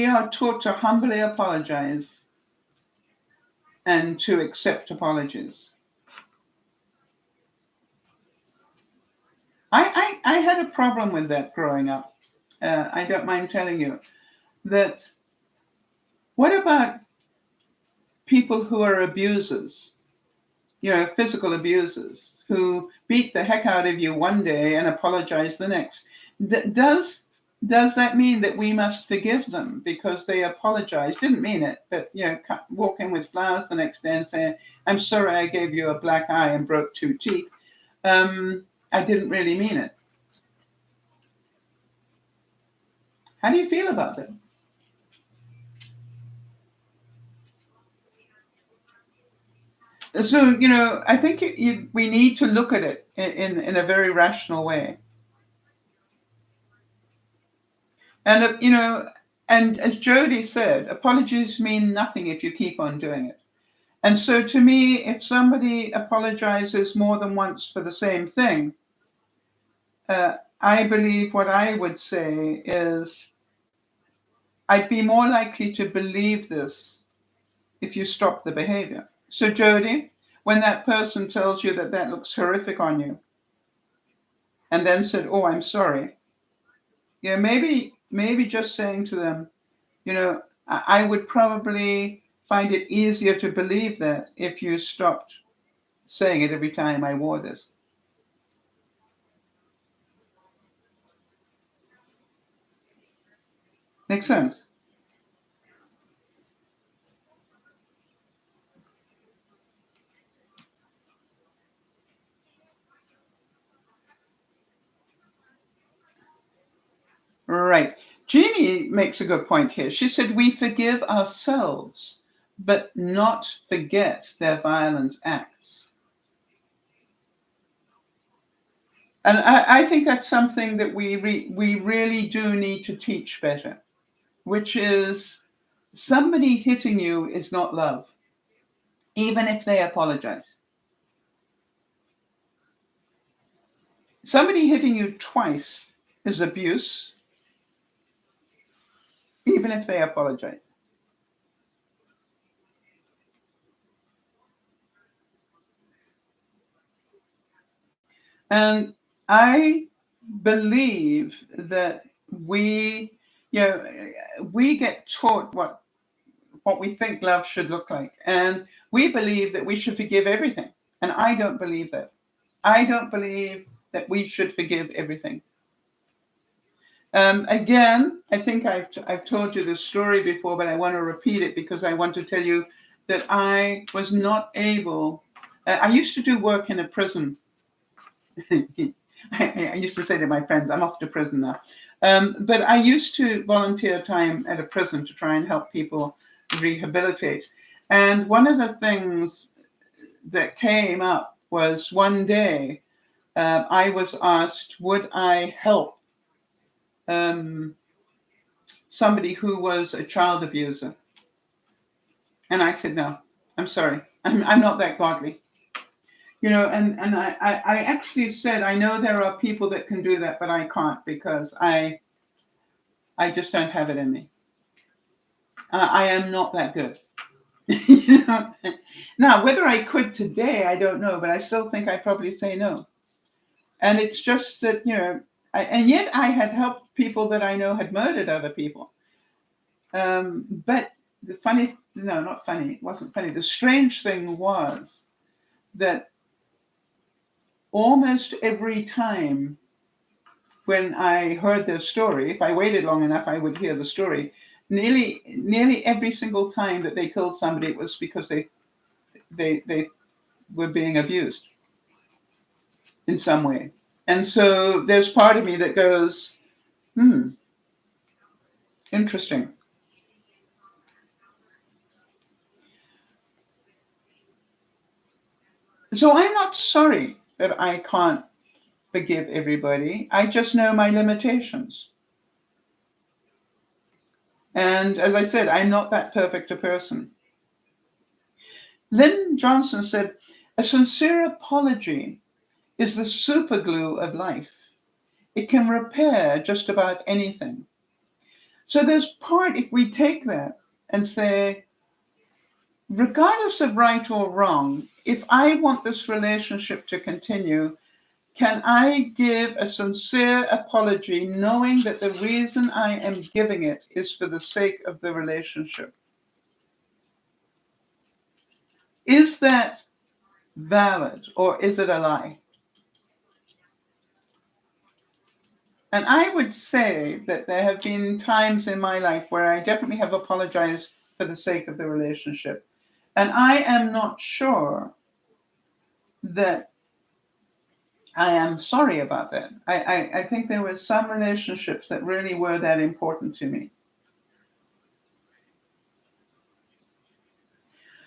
S1: are taught to humbly apologize and to accept apologies. I had a problem with that growing up. I don't mind telling you that. What about people who are abusers, physical abusers, who beat the heck out of you one day and apologize the next? Does that mean that we must forgive them because they apologized? Didn't mean it, but walk in with flowers the next day and say, I'm sorry I gave you a black eye and broke 2 teeth. I didn't really mean it. How do you feel about that? So, I think we need to look at it in a very rational way. And, and as Jody said, apologies mean nothing if you keep on doing it. And so to me, if somebody apologizes more than once for the same thing, I believe what I would say is, I'd be more likely to believe this if you stop the behavior. So, Jody, when that person tells you that that looks horrific on you, and then said, "Oh, I'm sorry," yeah, maybe just saying to them, I would probably find it easier to believe that if you stopped saying it every time I wore this. Makes sense? Right. Jeannie makes a good point here. She said, we forgive ourselves, but not forget their violent acts. And I think that's something that we really do need to teach better, which is somebody hitting you is not love, even if they apologize. Somebody hitting you twice is abuse, even if they apologize. And I believe that we get taught what we think love should look like. And we believe that we should forgive everything. And I don't believe that. I don't believe that we should forgive everything. Again, I think I've told you this story before, but I want to repeat it because I want to tell you that I was not able. I used to do work in a prison. I used to say to my friends, I'm off to prison now. But I used to volunteer time at a prison to try and help people rehabilitate. And one of the things that came up was one day I was asked, would I help somebody who was a child abuser? And I said, no, I'm sorry. I'm not that godly. And I actually said, I know there are people that can do that, but I can't because I just don't have it in me. I am not that good. Now, whether I could today, I don't know, but I still think I'd probably say no. And it's just that, and yet I had helped people that I know had murdered other people. But the funny, no, not funny, it wasn't funny. The strange thing was that almost every time when I heard their story, if I waited long enough, I would hear the story. Nearly every single time that they killed somebody, it was because they were being abused in some way. And so there's part of me that goes, interesting. So I'm not sorry that I can't forgive everybody. I just know my limitations. And as I said, I'm not that perfect a person. Lynn Johnson said, a sincere apology is the super glue of life. It can repair just about anything. So there's part, if we take that and say, regardless of right or wrong, if I want this relationship to continue, can I give a sincere apology knowing that the reason I am giving it is for the sake of the relationship? Is that valid or is it a lie? And I would say that there have been times in my life where I definitely have apologized for the sake of the relationship. And I am not sure that I am sorry about that. I think there were some relationships that really were that important to me.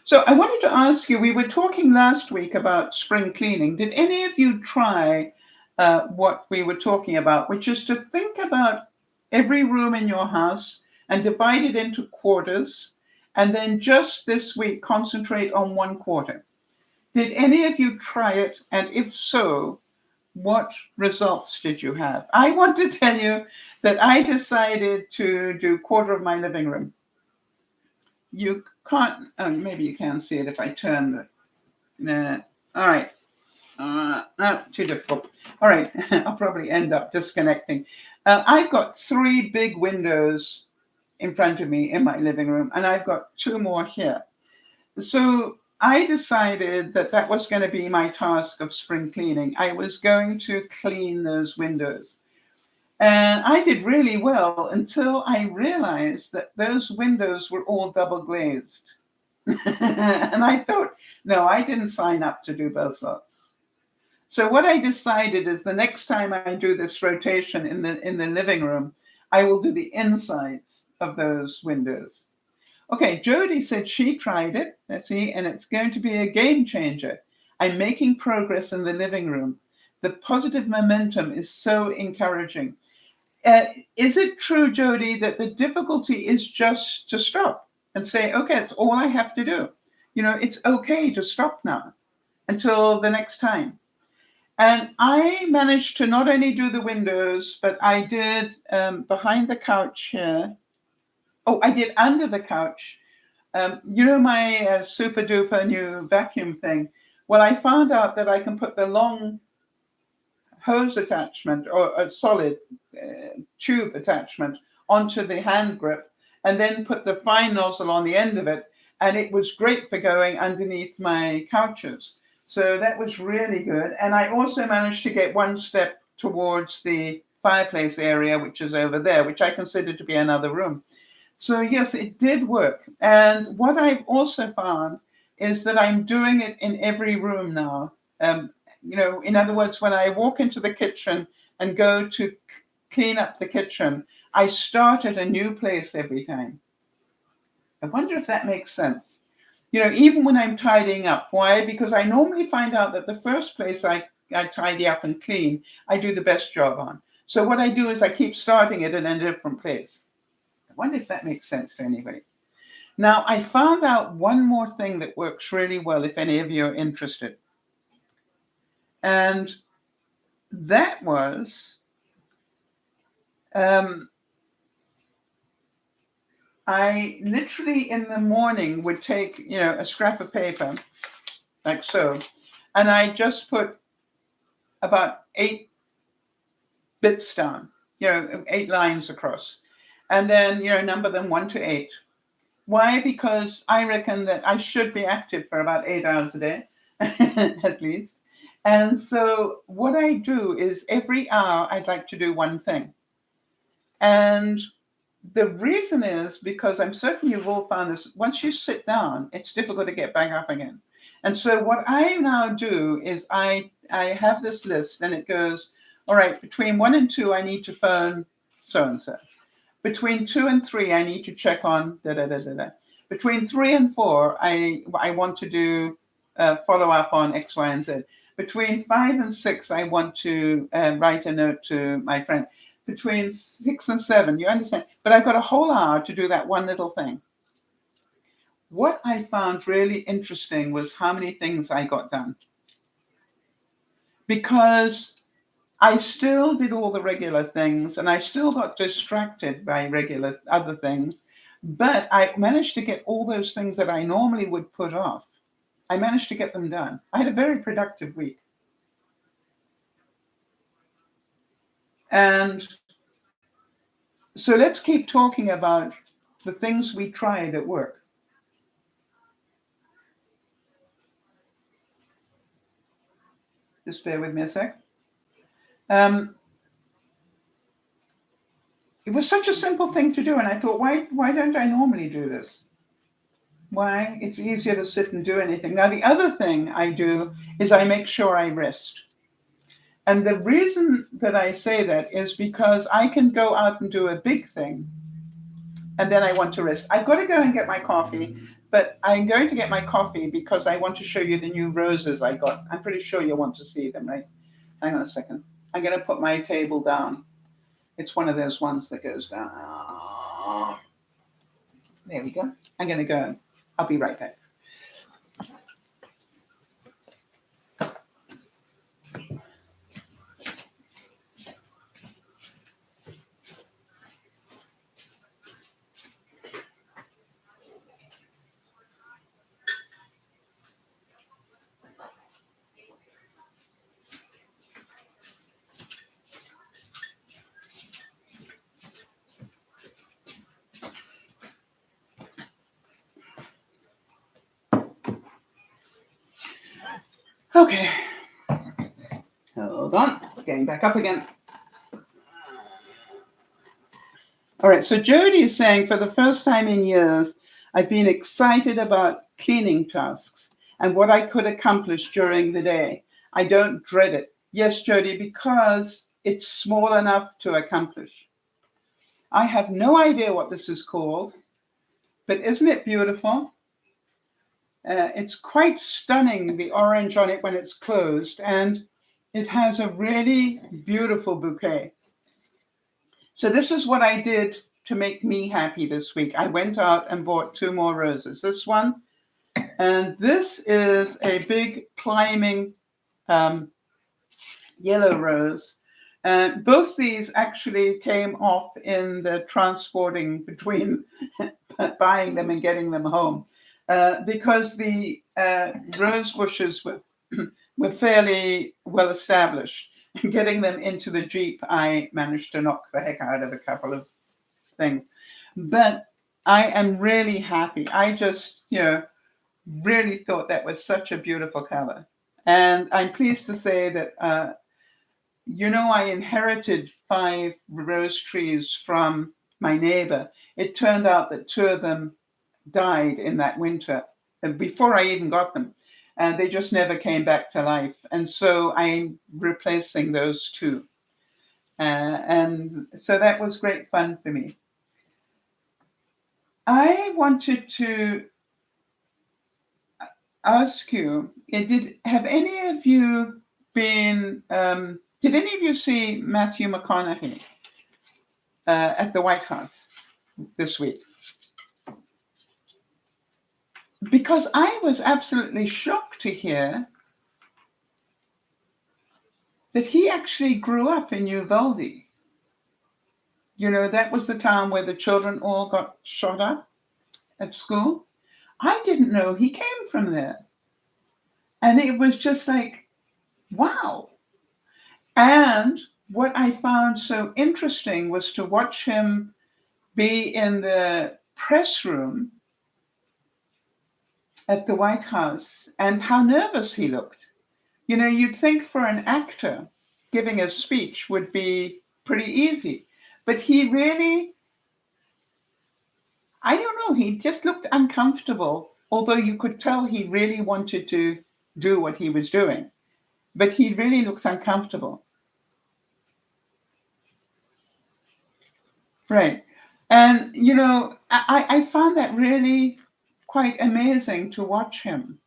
S1: So I wanted to ask you, we were talking last week about spring cleaning. Did any of you try what we were talking about, which is to think about every room in your house and divide it into quarters, and then just this week concentrate on one quarter? Did any of you try it? And if so, what results did you have? I want to tell you that I decided to do quarter of my living room. You can't, oh, maybe you can see it if I turn the, no. All right. No, too difficult. All right, I'll probably end up disconnecting. I've got 3 big windows in front of me in my living room, and I've got 2 more here. So I decided that that was going to be my task of spring cleaning. I was going to clean those windows. And I did really well until I realized that those windows were all double glazed. And I thought, no, I didn't sign up to do both lots. So what I decided is the next time I do this rotation in the living room, I will do the insides of those windows. Okay, Jody said she tried it, let's see, and it's going to be a game changer. I'm making progress in the living room. The positive momentum is so encouraging. Is it true, Jody, that the difficulty is just to stop and say, okay, it's all I have to do. You know, it's okay to stop now until the next time. And I managed to not only do the windows, but I did behind the couch here. Oh, I did under the couch. You know my super duper new vacuum thing? Well, I found out that I can put the long hose attachment or a solid tube attachment onto the hand grip and then put the fine nozzle on the end of it. And it was great for going underneath my couches. So that was really good. And I also managed to get one step towards the fireplace area, which is over there, which I consider to be another room. So yes, it did work. And what I've also found is that I'm doing it in every room now. You know, in other words, when I walk into the kitchen and go to clean up the kitchen, I start at a new place every time. I wonder if that makes sense. You know, even when I'm tidying up. Why? Because I normally find out that the first place I tidy up and clean, I do the best job on. So what I do is I keep starting it in a different place. I wonder if that makes sense to anybody. Now, I found out one more thing that works really well if any of you are interested. And that was I literally in the morning would take, you know, a scrap of paper like so, and I just put about 8 bits down, you know, 8 lines across, and then, you know, number them 1 to 8. Why? Because I reckon that I should be active for about 8 hours a day, at least. And so what I do is every hour I'd like to do one thing. And the reason is because I'm certain you've all found this, once you sit down, it's difficult to get back up again. And so what I now do is I have this list and it goes, all right, between 1 and 2, I need to phone so-and-so. Between 2 and 3, I need to check on da-da-da-da-da. Between 3 and 4, I want to do follow up on X, Y, and Z. Between 5 and 6, I want to write a note to my friend. Between 6 and 7, you understand? But I've got a whole hour to do that one little thing. What I found really interesting was how many things I got done. Because I still did all the regular things and I still got distracted by regular other things, but I managed to get all those things that I normally would put off. I managed to get them done. I had a very productive week. And so let's keep talking about the things we try that work. Just bear with me a sec. It was such a simple thing to do, and I thought, why don't I normally do this? Why? It's easier to sit and do anything. Now, the other thing I do is I make sure I rest. And the reason that I say that is because I can go out and do a big thing, and then I want to rest. I've got to go and get my coffee, but I'm going to get my coffee because I want to show you the new roses I got. I'm pretty sure you want to see them, right? Hang on a second. I'm going to put my table down. It's one of those ones that goes down. There we go. I'm going to go. I'll be right back. Okay. Hold on. It's getting back up again. All right. So Jody is saying, for the first time in years, I've been excited about cleaning tasks and what I could accomplish during the day. I don't dread it. Yes, Jody, because it's small enough to accomplish. I have no idea what this is called, but isn't it beautiful? It's quite stunning, the orange on it when it's closed, and it has a really beautiful bouquet. So this is what I did to make me happy this week. I went out and bought 2 more roses. This one, and this is a big climbing yellow rose. Both these actually came off in the transporting between buying them and getting them home, because the rose bushes were fairly well established. Getting them into the Jeep, I managed to knock the heck out of a couple of things. But I am really happy. I just, really thought that was such a beautiful color. And I'm pleased to say that, I inherited 5 rose trees from my neighbor. It turned out that 2 of them died in that winter, and before I even got them. And they just never came back to life. And so I'm replacing those 2. And so that was great fun for me. I wanted to ask you, did any of you see Matthew McConaughey at the White House this week? Because I was absolutely shocked to hear that he actually grew up in Uvalde. That was the town where the children all got shot up at school. I didn't know he came from there. And it was just like, wow. And what I found so interesting was to watch him be in the press room at the White House and how nervous he looked. You'd think for an actor, giving a speech would be pretty easy. But he really, I don't know, he just looked uncomfortable, although you could tell he really wanted to do what he was doing. But he really looked uncomfortable. Right. And, I found that really quite amazing to watch him.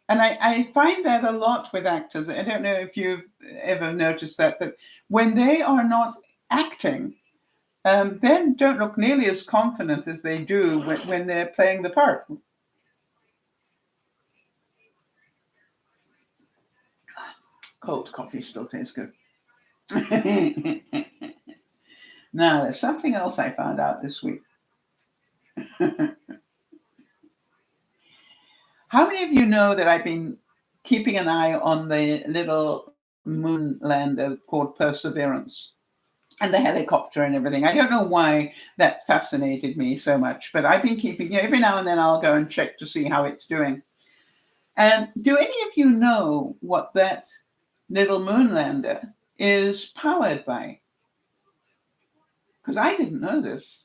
S1: And I find that a lot with actors. I don't know if you've ever noticed that when they are not acting, then don't look nearly as confident as they do when they're playing the part. Cold coffee still tastes good. Now, there's something else I found out this week. How many of you know that I've been keeping an eye on the little moon lander called Perseverance and the helicopter and everything? I don't know why that fascinated me so much, but I've been keeping, every now and then I'll go and check to see how it's doing. And do any of you know what that little moon lander is powered by? Because I didn't know this.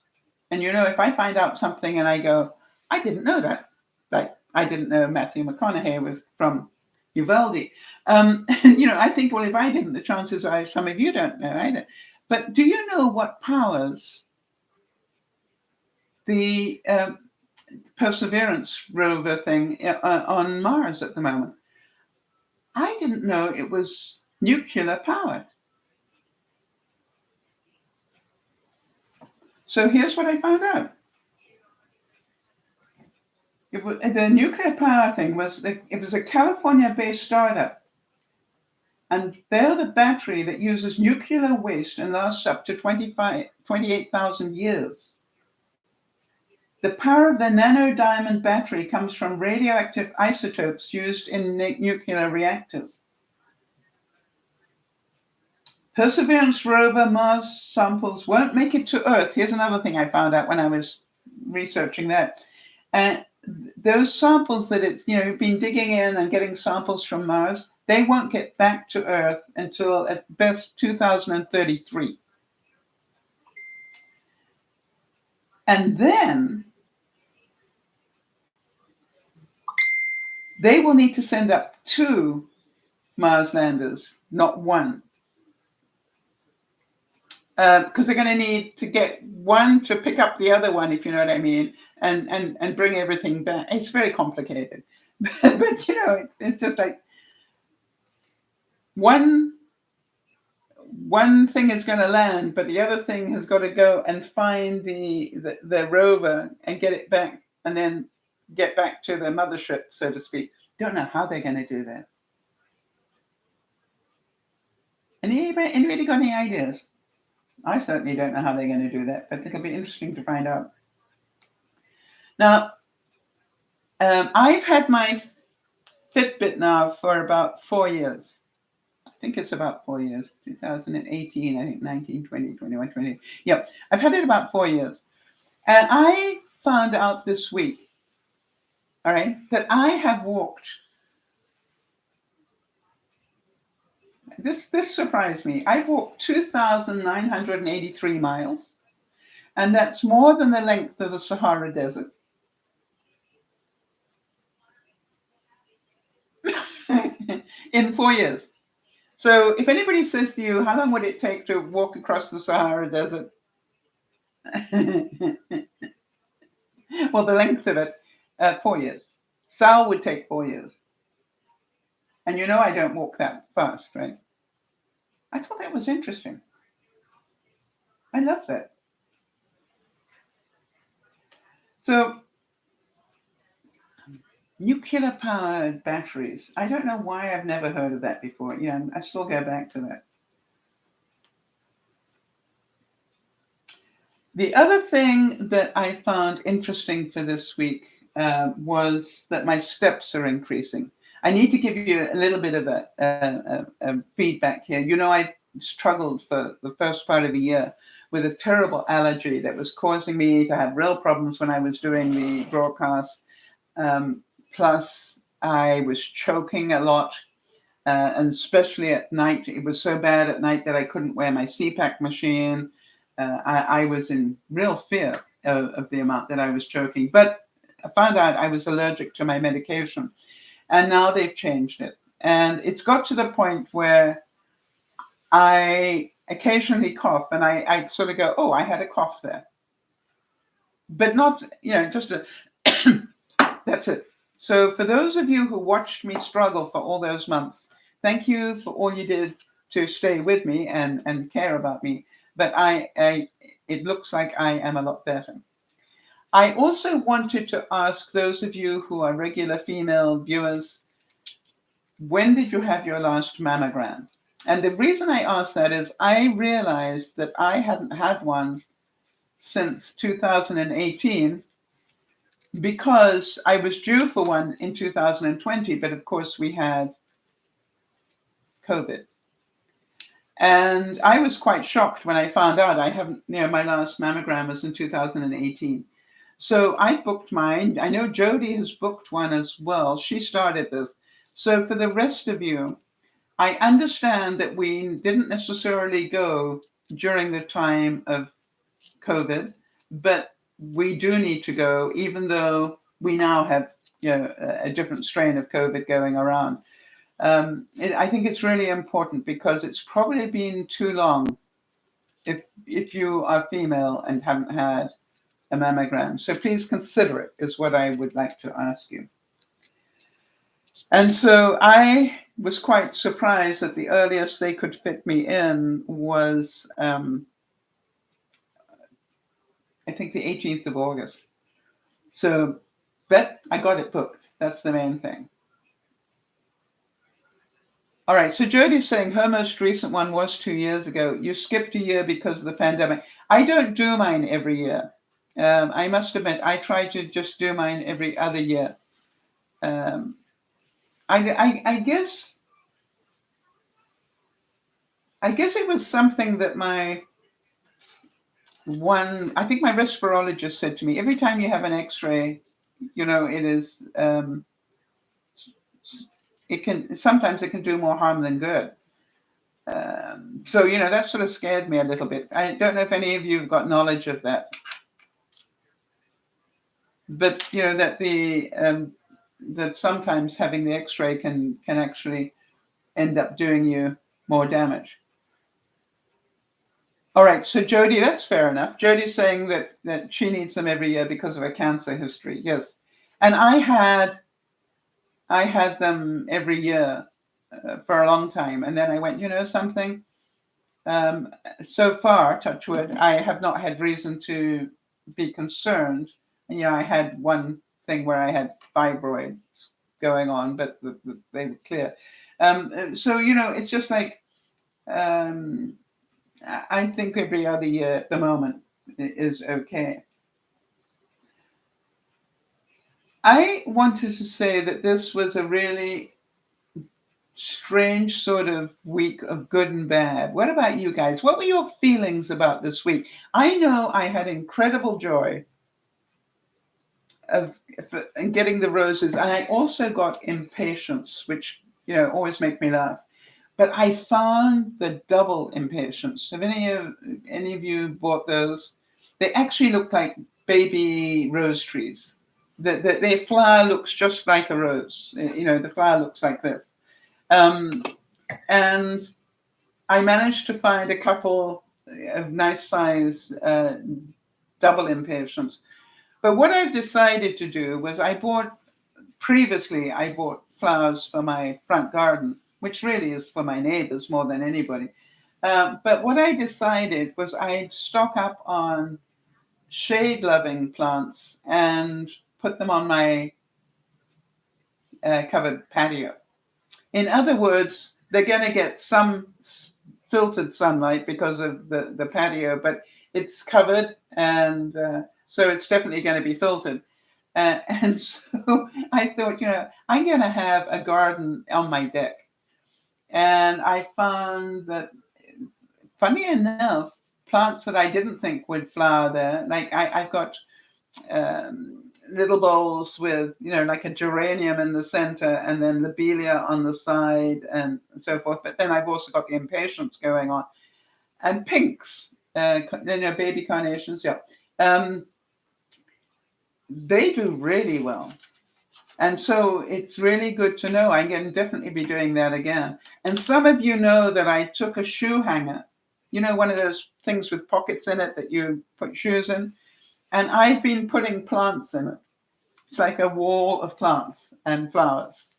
S1: And if I find out something and I go, I didn't know that, like I didn't know Matthew McConaughey was from Uvalde. I think, well, if I didn't, the chances are some of you don't know either. But do you know what powers the Perseverance rover thing on Mars at the moment? I didn't know it was nuclear powered. So here's what I found out. The nuclear power thing was a California-based startup and built a battery that uses nuclear waste and lasts up to 28,000 years. The power of the nanodiamond battery comes from radioactive isotopes used in nuclear reactors. Perseverance rover Mars samples won't make it to Earth. Here's another thing I found out when I was researching that. those samples that it's, been digging in and getting samples from Mars, they won't get back to Earth until at best 2033. And then they will need to send up 2 Mars landers, not 1. Because they're going to need to get 1 to pick up the other one, if you know what I mean, and bring everything back. It's very complicated. but it's just like one thing is going to land, but the other thing has got to go and find the rover and get it back, and then get back to the mothership, so to speak. Don't know how they're going to do that. Anybody got any ideas? I certainly don't know how they're going to do that, but it'll be interesting to find out. Now, I've had my Fitbit now for about 4 years. I think it's about 4 years. 2018, I think 19, 20, 21, 20. Yep, I've had it about 4 years. And I found out this week, all right, that I have walked. This surprised me. I've walked 2,983 miles, and that's more than the length of the Sahara Desert. In 4 years. So if anybody says to you, how long would it take to walk across the Sahara Desert? Well, the length of it, 4 years. Sal would take 4 years. And I don't walk that fast, right? I thought that was interesting. I love that. So, nuclear-powered batteries. I don't know why I've never heard of that before. I still go back to that. The other thing that I found interesting for this week was that my steps are increasing. I need to give you a little bit of a feedback here. I struggled for the first part of the year with a terrible allergy that was causing me to have real problems when I was doing the broadcast. Plus, I was choking a lot, and especially at night. It was so bad at night that I couldn't wear my CPAP machine. I was in real fear of the amount that I was choking. But I found out I was allergic to my medication. And now they've changed it. And it's got to the point where I occasionally cough, and I sort of go, oh, I had a cough there. But not, just a, that's it. So for those of you who watched me struggle for all those months, thank you for all you did to stay with me and care about me. But it looks like I am a lot better. I also wanted to ask those of you who are regular female viewers, when did you have your last mammogram? And the reason I asked that is I realized that I hadn't had one since 2018 because I was due for one in 2020, but of course we had COVID. And I was quite shocked when I found out I haven't, my last mammogram was in 2018. So I booked mine. I know Jody has booked one as well. She started this. So for the rest of you, I understand that we didn't necessarily go during the time of COVID, but we do need to go, even though we now have a different strain of COVID going around. I think it's really important because it's probably been too long if you are female and haven't had a mammogram. So please consider it, is what I would like to ask you. And so I was quite surprised that the earliest they could fit me in was, I think, the 18th of August. So, but I got it booked. That's the main thing. All right, so Jody's saying her most recent one was 2 years ago. You skipped a year because of the pandemic. I don't do mine every year. I must admit, I try to just do mine every other year. I guess it was something that I think my respirologist said to me, every time you have an x-ray, it is, sometimes it can do more harm than good. So, that sort of scared me a little bit. I don't know if any of you have got knowledge of that. But, that that sometimes having the X-ray can actually end up doing you more damage. All right, so Jody, that's fair enough. Jody's saying that she needs them every year because of her cancer history. Yes. And I had them every year for a long time. And then I went, something? So far, touch wood, I have not had reason to be concerned. And, I had one thing where I had fibroids going on, but they were clear. So, it's just like, I think every other year at the moment is okay. I wanted to say that this was a really strange sort of week of good and bad. What about you guys? What were your feelings about this week? I know I had incredible joy of getting the roses, and I also got impatience, which always make me laugh. But I found the double impatience. Have any of you bought those? They actually look like baby rose trees. Their flower looks just like a rose. The flower looks like this. And I managed to find a couple of nice size double impatiens. But what I've decided to do was I bought flowers for my front garden, which really is for my neighbors more than anybody. But what I decided was I'd stock up on shade-loving plants and put them on my covered patio. In other words, they're going to get some filtered sunlight because of the patio, but it's covered, and so it's definitely going to be filtered. And so I thought, I'm going to have a garden on my deck. And I found that, funny enough, plants that I didn't think would flower there, like I've got little bowls with, like a geranium in the center and then lobelia on the side and so forth. But then I've also got the impatiens going on and pinks, baby carnations. Yeah. They do really well. And so it's really good to know. I'm going to definitely be doing that again. And some of you know that I took a shoe hanger, one of those things with pockets in it that you put shoes in. And I've been putting plants in it. It's like a wall of plants and flowers.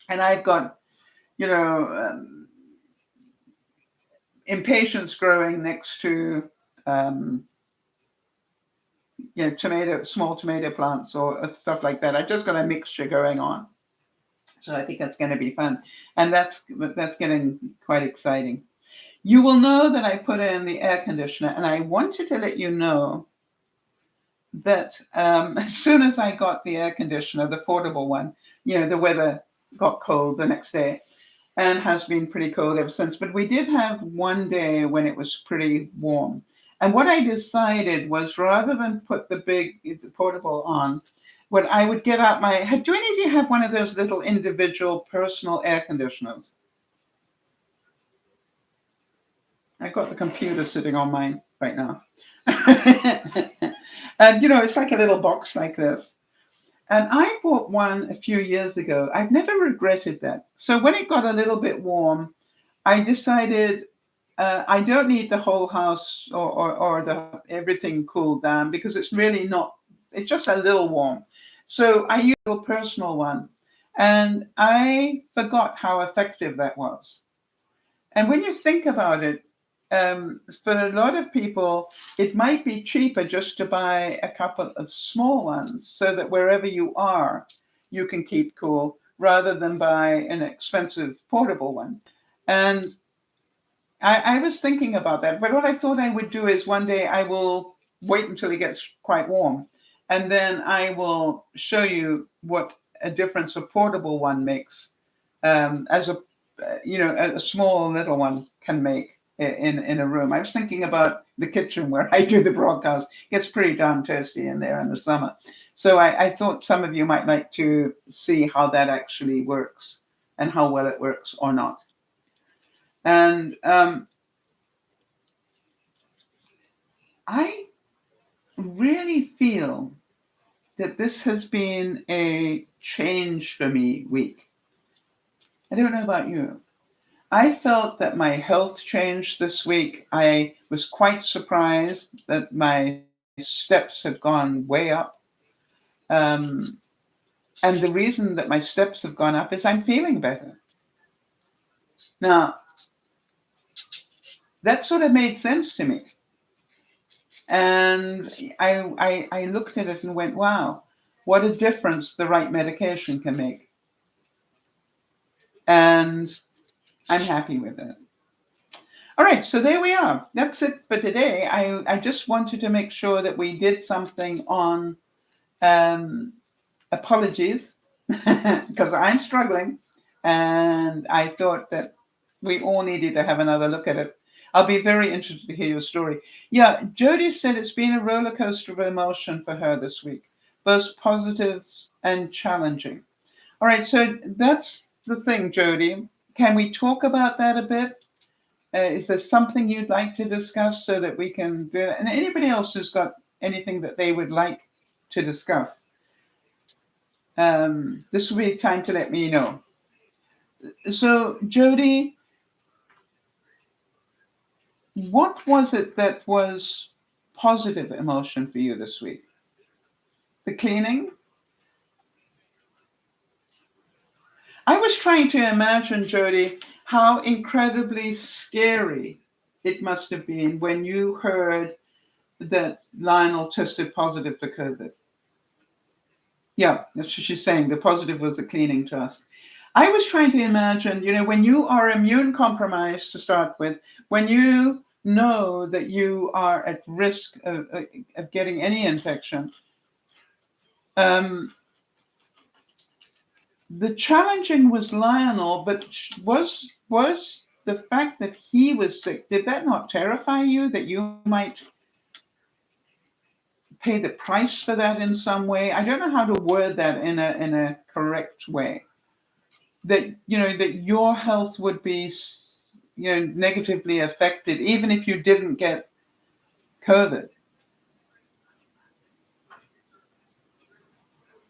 S1: And I've got, impatiens growing next to, small tomato plants or stuff like that. I've just got a mixture going on. So I think that's going to be fun. And that's getting quite exciting. You will know that I put in the air conditioner, and I wanted to let you know that as soon as I got the air conditioner, the portable one, the weather got cold the next day and has been pretty cold ever since. But we did have one day when it was pretty warm. And what I decided was, rather than put the portable on, what I would get out do any of you have one of those little individual personal air conditioners? I've got the computer sitting on mine right now. And, it's like a little box like this. And I bought one a few years ago. I've never regretted that. So when it got a little bit warm, I decided I don't need the whole house or everything cooled down, because it's really not, it's just a little warm. So I used a little personal one, and I forgot how effective that was. And when you think about it, for a lot of people, it might be cheaper just to buy a couple of small ones so that wherever you are, you can keep cool, rather than buy an expensive portable one. And I was thinking about that. But what I thought I would do is one day I will wait until it gets quite warm, and then I will show you what a difference a portable one makes, as a small little one can make in a room. I was thinking about the kitchen where I do the broadcast. It gets pretty darn toasty in there in the summer. So I thought some of you might like to see how that actually works and how well it works or not. And I really feel that this has been a change for me week. I don't know about you. I felt that my health changed this week. I was quite surprised that my steps had gone way up. Um, and the reason that my steps have gone up is I'm feeling better. Now, that sort of made sense to me. And I looked at it and went, wow, what a difference the right medication can make. And I'm happy with it. All right, so there we are. That's it for today. I just wanted to make sure that we did something on apologies because I'm struggling, and I thought that we all needed to have another look at it. I'll be very interested to hear your story. Yeah, Jody said it's been a roller coaster of emotion for her this week, both positive and challenging. All right, so that's the thing, Jody. Can we talk about that a bit? Is there something you'd like to discuss so that we can do that? And anybody else who's got anything that they would like to discuss, this will be time to let me know. So, Jody, what was it that was positive emotion for you this week? The cleaning? I was trying to imagine, Jody, how incredibly scary it must have been when you heard that Lionel tested positive for COVID. Yeah, that's what she's saying. The positive was the cleaning task. I was trying to imagine, when you are immune compromised to start with, when you know that you are at risk of getting any infection, um, the challenging was Lionel, but was the fact that he was sick, did that not terrify you that you might pay the price for that in some way? I don't know how to word that in a correct way. That that your health would be negatively affected even if you didn't get COVID.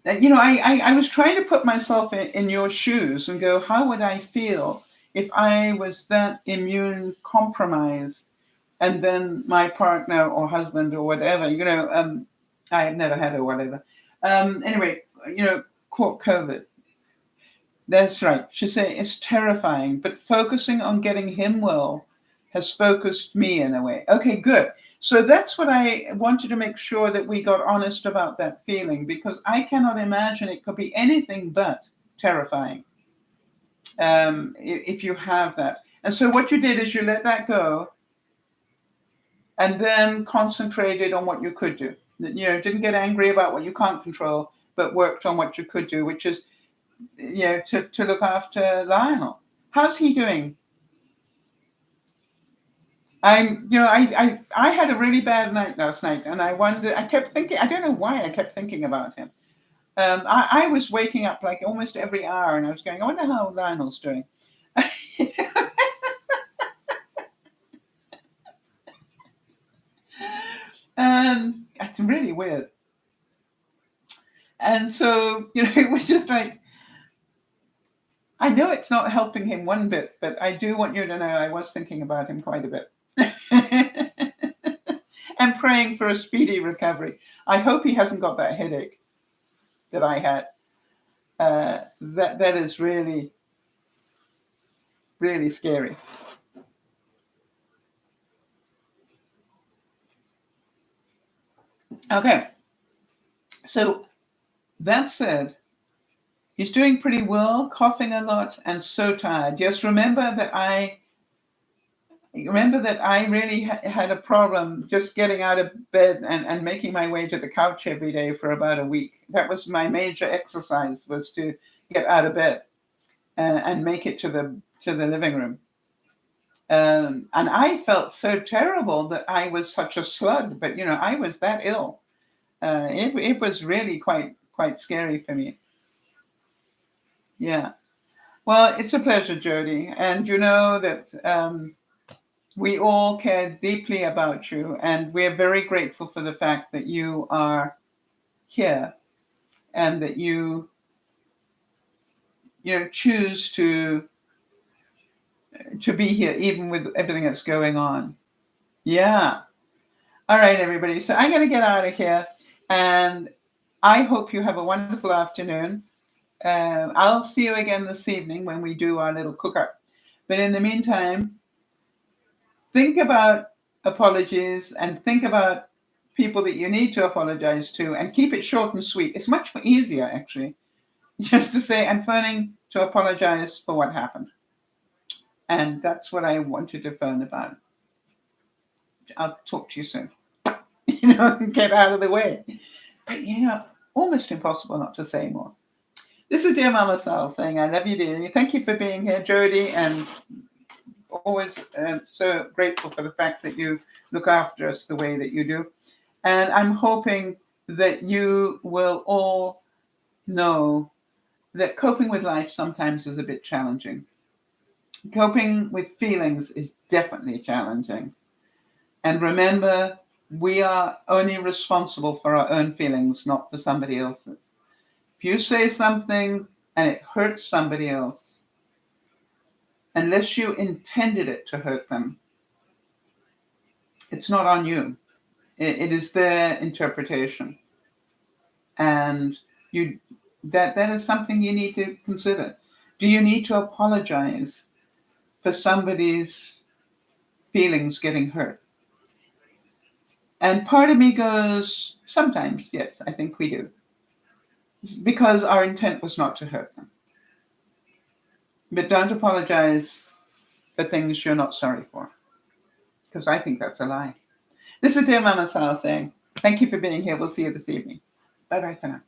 S1: I was trying to put myself in your shoes and go, how would I feel if I was that immune compromised and then my partner or husband or whatever, I have never had or whatever. Anyway, caught COVID. That's right. She said it's terrifying, but focusing on getting him well has focused me in a way. Okay, good. So that's what I wanted to make sure that we got honest about that feeling, because I cannot imagine it could be anything but terrifying if you have that. And so what you did is you let that go and then concentrated on what you could do. Didn't get angry about what you can't control, but worked on what you could do, which is to look after Lionel. How's he doing? I had a really bad night last night, and I kept thinking, I don't know why I kept thinking about him. I was waking up like almost every hour, and I was going, I wonder how Lionel's doing. And it's really weird. And so, it was just like, I know it's not helping him one bit, but I do want you to know I was thinking about him quite a bit. And praying for a speedy recovery. I hope he hasn't got that headache that I had. That is really, really scary. Okay. So that said, he's doing pretty well, coughing a lot, and so tired. Just remember that I really had a problem just getting out of bed and making my way to the couch every day for about a week. That was my major exercise, was to get out of bed and make it to the living room. And I felt so terrible that I was such a slug, but I was that ill. It was really quite scary for me. Yeah. Well, it's a pleasure, Jody. And you know that we all care deeply about you, and we're very grateful for the fact that you are here and that you choose to be here even with everything that's going on. Yeah. All right, everybody. So I'm going to get out of here, and I hope you have a wonderful afternoon. I'll see you again this evening when we do our little cook-up. But in the meantime, think about apologies and think about people that you need to apologize to, and keep it short and sweet. It's much easier, actually, just to say, I'm phoning to apologize for what happened. And that's what I wanted to phone about. I'll talk to you soon. Get out of the way. But, almost impossible not to say more. This is Dear Mama Sal saying, I love you dearly. Thank you for being here, Jody, and always so grateful for the fact that you look after us the way that you do. And I'm hoping that you will all know that coping with life sometimes is a bit challenging. Coping with feelings is definitely challenging. And remember, we are only responsible for our own feelings, not for somebody else's. If you say something and it hurts somebody else, unless you intended it to hurt them, it's not on you. It is their interpretation. And that is something you need to consider. Do you need to apologize for somebody's feelings getting hurt? And part of me goes, sometimes, yes, I think we do. Because our intent was not to hurt them. But don't apologize for things you're not sorry for. Because I think that's a lie. This is Dear Mama Sal saying, thank you for being here. We'll see you this evening. Bye-bye for now.